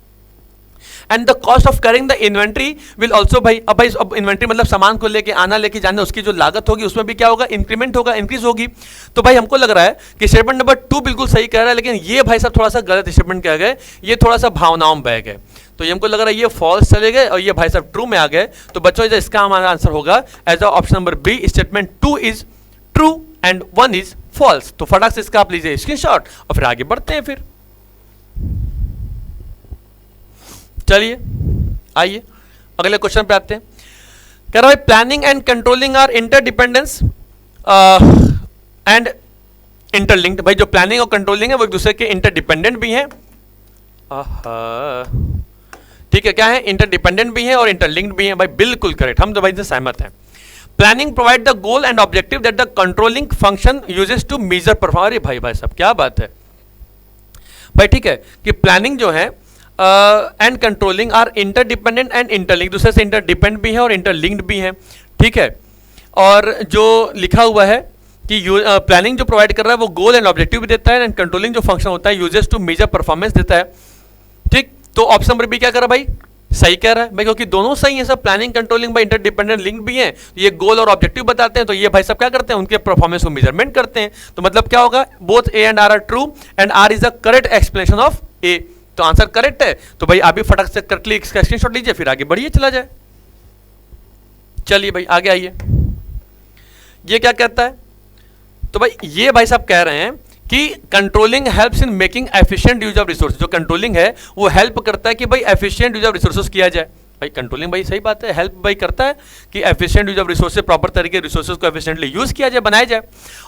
And the cost of carrying the inventory will also, भाई अब इन्वेंट्री मतलब सामान को लेके आना लेके जाना, उसकी जो लागत होगी उसमें भी क्या होगा, इंक्रीमेंट होगा, इंक्रीज होगी। तो भाई हमको लग रहा है कि स्टेटमेंट नंबर 2 बिल्कुल सही कह रहा है, लेकिन ये भाई साहब थोड़ा सा गलत स्टेटमेंट कह गए, ये थोड़ा सा भावनाओं में बह गए। तो ये हमको लग रहा है ये फॉल्स चले गए और ये भाई साहब ट्रू में आ गए। तो बच्चों इसका हमारा आंसर होगा as option number B, statement 2 is true and 1 is false. तो फटाक से इसका आप लीजिए स्क्रीनशॉट और फिर आगे बढ़ते हैं। फिर चलिए आइए अगले क्वेश्चन पे आते हैं। कह रहा है planning and controlling are interdependence and interlinked. भाई जो प्लानिंग और कंट्रोलिंग है वो एक दूसरे के इंटरडिपेंडेंट भी हैं। ठीक है, क्या है, इंटरडिपेंडेंट भी हैं और इंटरलिंक्ड भी हैं। भाई बिल्कुल करेक्ट, हम तो भाई से सहमत हैं। Planning provide the goal and objective that the controlling function uses to measure perform. अरे भाई भाई साहब क्या बात है भाई। ठीक है कि प्लानिंग जो है and controlling are interdependent and interlinked, दूसरे से इंटरडिपेंड भी है और इंटरलिंक्ड भी है। ठीक है, और जो लिखा हुआ है कि प्लानिंग जो प्रोवाइड कर रहा है वो गोल एंड ऑब्जेक्टिव भी देता है एंड कंट्रोलिंग जो फंक्शन होता है यूजेस टू मेजर परफॉर्मेंस देता है। ठीक, तो ऑप्शन नंबर बी क्या कर रहा है भाई, सही कह रहा है भाई, क्योंकि दोनों सही है सब। प्लानिंग कंट्रोलिंग भाई इंटरडिपेंडेंट लिंक भी है, ये गोल और ऑब्जेक्टिव बताते हैं, तो ये भाई सब क्या करते हैं, उनके परफॉर्मेंस को मेजरमेंट करते हैं। तो मतलब क्या होगा, both A and R true and R is the correct explanation of A. तो आंसर करेक्ट है। तो भाई आप भी फटक से करेक्टली इसका स्क्रीनशॉट लीजिए, फिर आगे बढ़िए, चला जाए। चलिए भाई आगे आइए, ये क्या कहता है। तो भाई ये भाई साहब कह रहे हैं कि controlling helps in making efficient use of resource. जो कंट्रोलिंग है वो हेल्प करता है कि भाई एफिशिएंट यूज ऑफ रिसोर्सेज किया जाए। भाई कंट्रोलिंग भाई सही बात है, हेल्प भाई करता है कि efficient use of resources, proper तरीके रिसोर्सेज को एफिशिएंटली यूज किया जाए, बनाया जाए।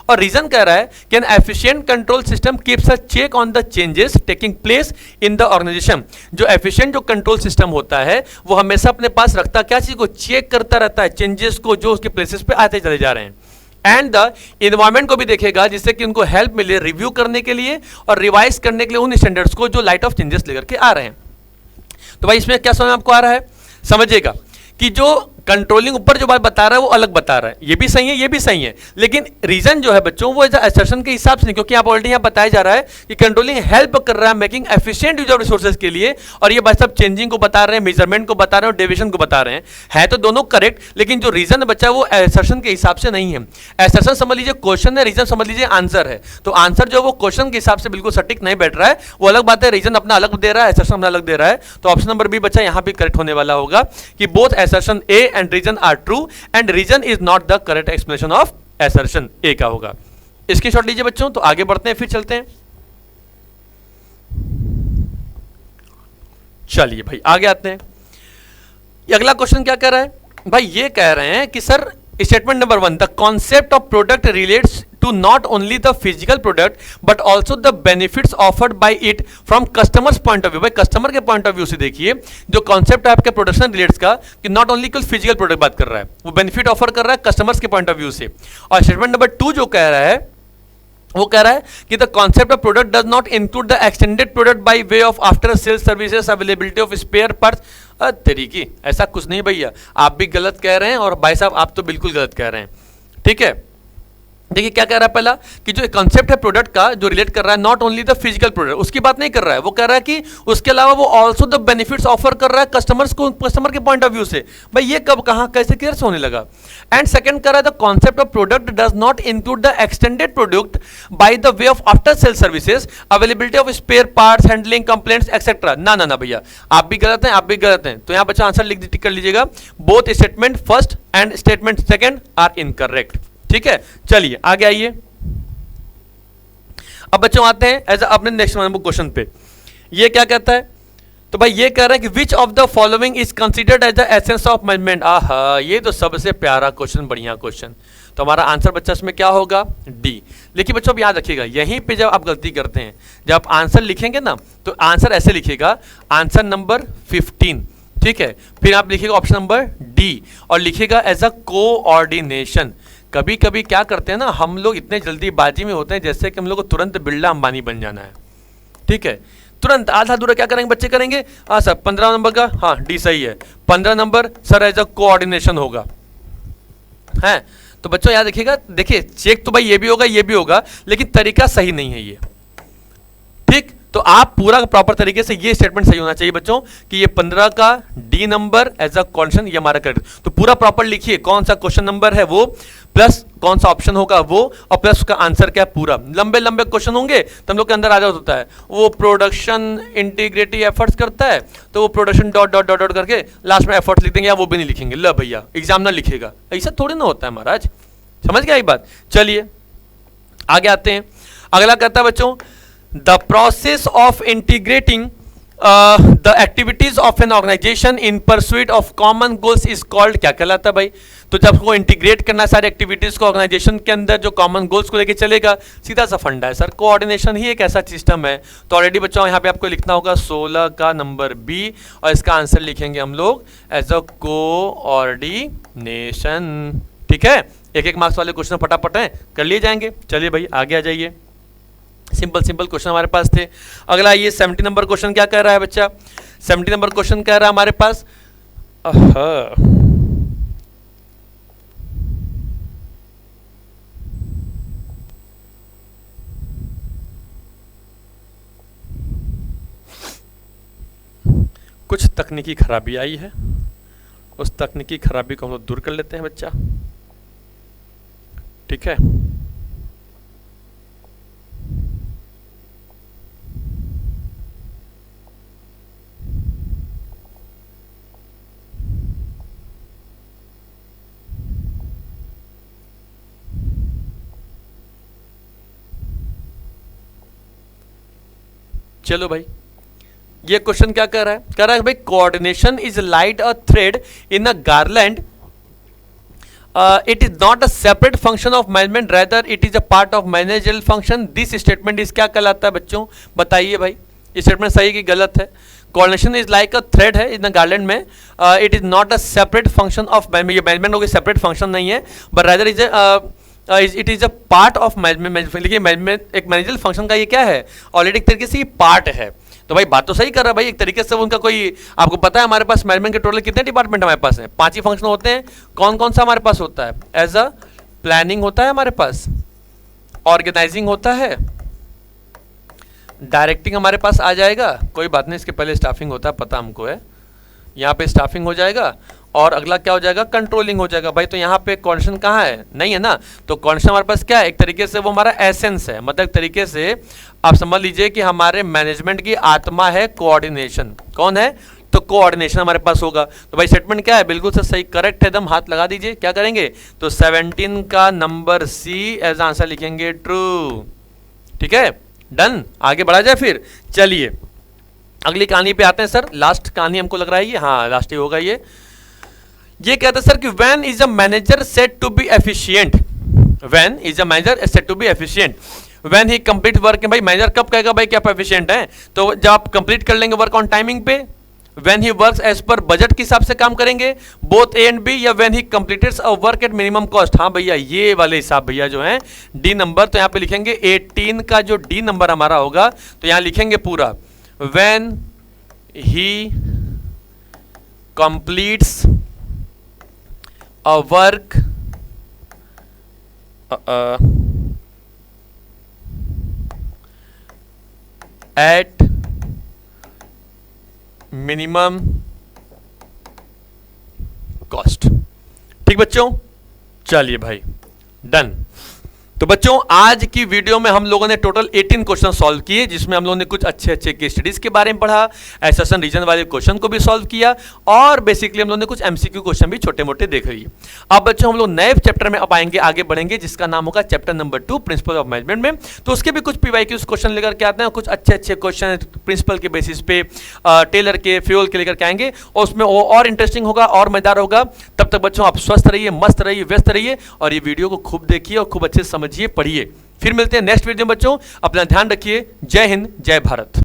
और रीजन कह रहा है कि an efficient control system keeps a check on the changes taking place in the organisation. जो एफिशिएंट जो कंट्रोल सिस्टम होता है वो हमेशा अपने पास रखता क्या चीज को, चेक करता रहता है चेंजेस को जो उसके प्लेसेस पे आते चले जा रहे हैं। एंड द इन्वायरमेंट को भी देखेगा जिससे कि उनको हेल्प मिले रिव्यू करने के लिए और रिवाइज करने के लिए उन स्टैंडर्ड्स को जो लाइट ऑफ चेंजेस लेकर के आ रहे हैं। तो भाई इसमें क्या समझ आपको आ रहा है, समझिएगा कि जो कंट्रोलिंग ऊपर जो बात बता रहा है वो अलग बता रहा है, ये भी सही है ये भी सही है, लेकिन रीजन जो है बच्चों वो असर्शन के हिसाब से नहीं, क्योंकि आप ऑलरेडी यहाँ बताया जा रहा है कि कंट्रोलिंग हेल्प कर रहा है making efficient use of resources के लिए, और ये बात सब चेंजिंग को बता रहे हैं, मेजरमेंट को बता रहे हैं और डेविएशन को बता रहे हैं। है तो दोनों करेक्ट, लेकिन जो रीजन बचा वो असर्शन के हिसाब से नहीं है। असर्शन समझ लीजिए क्वेश्चन है, रीजन समझ लीजिए आंसर है। तो आंसर जो वो क्वेश्चन के हिसाब से बिल्कुल सटीक नहीं बैठ रहा है, वो अलग बात है। रीजन अपना अलग दे रहा है, असर्शन अपना अलग दे रहा है। तो ऑप्शन नंबर बी बच्चा यहाँ भी करेक्ट होने वाला होगा कि both assertion A and reason are true and reason is not the correct explanation of assertion। A का होगा। इसकी शॉट लीजिए बच्चों, तो आगे बढ़ते हैं, फिर चलते हैं। चलिए भाई आगे आते हैं। अगला क्वेश्चन क्या कह रहा है भाई, ये कह रहे हैं कि sir statement number 1 the concept of product relates to not only the physical product but also the benefits offered by it from customers point of view। भाई कस्टमर के पॉइंट ऑफ व्यू से देखिए जो कॉन्सेप्ट है आपके production relates का कि not only केवल फिजिकल प्रोडक्ट बात कर रहा है, वो बेनिफिट ऑफर कर रहा है कस्टमर्स के पॉइंट ऑफ व्यू से। और स्टेटमेंट नंबर 2 जो कह रहा है वो कह रहा है कि the concept of product does not include the extended product by way of after sales services availability of spare parts. तरीके ऐसा कुछ नहीं भैया, आप भी गलत कह रहे हैं और भाई साहब आप तो बिल्कुल गलत कह रहे हैं। ठीक है, देखिए क्या कह रहा है पहला कि जो कंसेप्ट है प्रोडक्ट का जो रिलेट कर रहा है not only the physical product, उसकी बात नहीं कर रहा है, वो कह रहा है कि उसके अलावा वो ऑल्सो द बेनिफिट्स ऑफर कर रहा है कस्टमर्स को, कस्टमर के पॉइंट ऑफ व्यू से। भाई ये कब कहां कैसे क्लियर होने लगा। एंड सेकंड कह रहा है the concept of product does not include the extended product by the way of after sale services availability of spare parts handling complaints etcetera. ना ना ना भैया, आप भी गलत हैं, आप भी गलत हैं। तो यहां बच्चा आंसर लिख कर लीजिएगा, both statement first and statement second are incorrect. ठीक है, चलिए आगे आइए। अब बच्चों आते हैं एज अपने नेक्स्ट क्वेश्चन पे। ये क्या कहता है, तो भाई ये कह रहा है कि which of the following is considered as the essence of management. आहा, ये तो सबसे प्यारा क्वेश्चन, बढ़िया क्वेश्चन। तो हमारा आंसर बच्चा इसमें क्या होगा, डी। लेकिन बच्चों अब याद रखिएगा, यहीं पे जब आप गलती करते हैं, जब आप आंसर लिखेंगे ना तो आंसर ऐसे लिखिएगा, आंसर नंबर 15। ठीक है, फिर आप लिखिएगा ऑप्शन नंबर डी और लिखिएगा एज अ कोऑर्डिनेशन। कभी कभी क्या करते हैं ना हम लोग, इतने जल्दीबाजी में होते हैं जैसे कि हम लोग को तुरंत बिरला अंबानी बन जाना है। ठीक है, तुरंत आधा दूर क्या करेंगे बच्चे, करेंगे हाँ सर 15 नंबर का, हाँ डी सही है। 15 नंबर सर एज अ कोऑर्डिनेशन होगा। है तो बच्चों याद रखिएगा, देखिए चेक तो भाई ये भी होगा ये भी होगा, लेकिन तरीका सही नहीं है ये। ठीक, तो आप पूरा प्रॉपर तरीके से ये स्टेटमेंट सही होना चाहिए बच्चों कि ये 15 का D number as a question ये हमारा करेक्ट। तो पूरा प्रॉपर लिखिए कौन सा क्वेश्चन नंबर है वो, प्लस कौन सा ऑप्शन होगा वो, और प्लस उसका आंसर क्या पूरा। लंबे लंबे क्वेश्चन होंगे तो हम लोग के अंदर आ जाता होता है वो प्रोडक्शन इंटीग्रेटिव एफर्ट्स करता है, तो वो production dot dot dot dot करके लास्ट में एफर्ट्स लिख देंगे, या वो भी नहीं लिखेंगे। ल भैया एग्जाम ना लिखेगा, ऐसा थोड़ी ना होता है महाराज, समझ गया ये बात। चलिए आगे आते हैं। अगला कहता है बच्चों, the process of integrating the activities of an organisation in pursuit of common goals is called, क्या कहलाता है भाई। तो जब वो इंटीग्रेट करना सारी एक्टिविटीज को ऑर्गेनाइजेशन के अंदर जो कॉमन गोल्स को लेके चलेगा, सीधा सा फंडा है सर, कोऑर्डिनेशन ही एक ऐसा सिस्टम है। तो ऑलरेडी बच्चों यहाँ पे आपको लिखना होगा 16 का नंबर बी, और इसका आंसर लिखेंगे हम लोग एज अ कोऑर्डिनेशन। ठीक है, एक एक मार्क्स वाले क्वेश्चन फटाफट हैं कर लिए जाएंगे। चलिए भाई आगे आ जाइए, सिंपल सिंपल क्वेश्चन हमारे पास थे। अगला ये 70 नंबर क्वेश्चन क्या कह रहा है बच्चा, 70 नंबर क्वेश्चन कह रहा है हमारे पास, कुछ तकनीकी खराबी आई है, उस तकनीकी खराबी को हम लोग दूर कर लेते हैं बच्चा। ठीक है, चलो भाई ये क्वेश्चन क्या कर रहा है, कह रहा है भाई coordination is light a thread in a garland, it is not a separate function of management, rather it is a part of managerial function. This statement is क्या कहलाता है बच्चों, बताइए भाई ये स्टेटमेंट सही कि गलत है। Coordination is like a thread है इन अ गार्लैंड में, it is not a separate function of management, ये मैनेजमेंट कोई सेपरेट फंक्शन नहीं है, but rather is it is a part of management. देखिए मैनेजमेंट एक मैनेजरियल फंक्शन का ये क्या है, ऑलरेडी एक तरीके से ये पार्ट है। तो भाई बात तो सही कर रहा है भाई, एक तरीके से उनका कोई, आपको पता है हमारे पास मैनेजमेंट के टोटल कितने डिपार्टमेंट हमारे पास हैं, 5 ही फंक्शन होते हैं। कौन कौन सा हमारे पास होता है, एज अ प्लानिंग होता है हमारे पास, ऑर्गेनाइजिंग होता है, डायरेक्टिंग हमारे पास आ जाएगा, कोई बात नहीं इसके पहले स्टाफिंग होता है पता हमको है, यहाँ पे स्टाफिंग हो जाएगा, और अगला क्या हो जाएगा, कंट्रोलिंग हो जाएगा। भाई तो यहाँ पे कॉन्स्टेंट कहाँ है, नहीं है ना, तो कॉन्स्टेंट हमारे पास क्या है, एक तरीके से वो हमारा एसेंस है, मतलब एक तरीके से आप समझ लीजिए कि हमारे मैनेजमेंट की आत्मा है कोऑर्डिनेशन। कौन है, तो कोऑर्डिनेशन हमारे पास होगा। तो भाई स्टेटमेंट क्या है, बिल्कुल से सही करेक्ट है एकदम, हाथ लगा दीजिए। क्या करेंगे, तो 17 का नंबर सी एज आंसर लिखेंगे ट्रू। ठीक है, डन, आगे बढ़ा जाए फिर। चलिए अगली कहानी पे आते हैं सर, लास्ट कहानी हमको लग रहा है ये, हाँ लास्ट ही होगा ये कहता है सर कि when is a manager said to be efficient, when is a manager is said to be efficient. When he complete work, भाई मैनेजर कब कहेगा भाई कि आप एफिशिएंट हैं? तो जब आप कंप्लीट कर लेंगे वर्क ऑन टाइमिंग पे, व्हेन ही वर्क्स एज पर बजट के हिसाब से काम करेंगे, बोथ ए एंड बी, या when he completes a work at minimum cost. हाँ भैया ये वाले हिसाब भैया जो है डी नंबर, तो यहाँ पे लिखेंगे 18 का जो डी नंबर हमारा होगा, तो यहाँ लिखेंगे पूरा when he completes a work at minimum cost. ठीक बच्चों, चलिए भाई डन। तो बच्चों आज की वीडियो में हम लोगों ने टोटल 18 क्वेश्चन सॉल्व किए, जिसमें हम लोगों ने कुछ अच्छे अच्छे केस स्टडीज के बारे में पढ़ा, एसेशन रीजन वाले क्वेश्चन को भी सॉल्व किया, और बेसिकली हम लोगों ने कुछ एमसीक्यू क्वेश्चन भी छोटे मोटे देख लिए। अब बच्चों हम लोग नए चैप्टर में अब आएंगे, आगे बढ़ेंगे, जिसका नाम होगा chapter number 2 principal of management में। तो उसके भी कुछ पीवाईक्यूज क्वेश्चन लेकर के आते हैं, कुछ अच्छे अच्छे क्वेश्चन प्रिंसिपल के बेसिस पे, टेलर के, फ्यूल के लेकर के आएंगे, और उसमें वो और इंटरेस्टिंग होगा और मजेदार होगा। तब तक बच्चों आप स्वस्थ रहिए, मस्त रहिए, व्यस्त रहिए, और ये वीडियो को खूब देखिए और खूब अच्छे से समझिए, पढ़िए। फिर मिलते हैं नेक्स्ट वीडियो में बच्चों, अपना ध्यान रखिए। जय हिंद, जय भारत।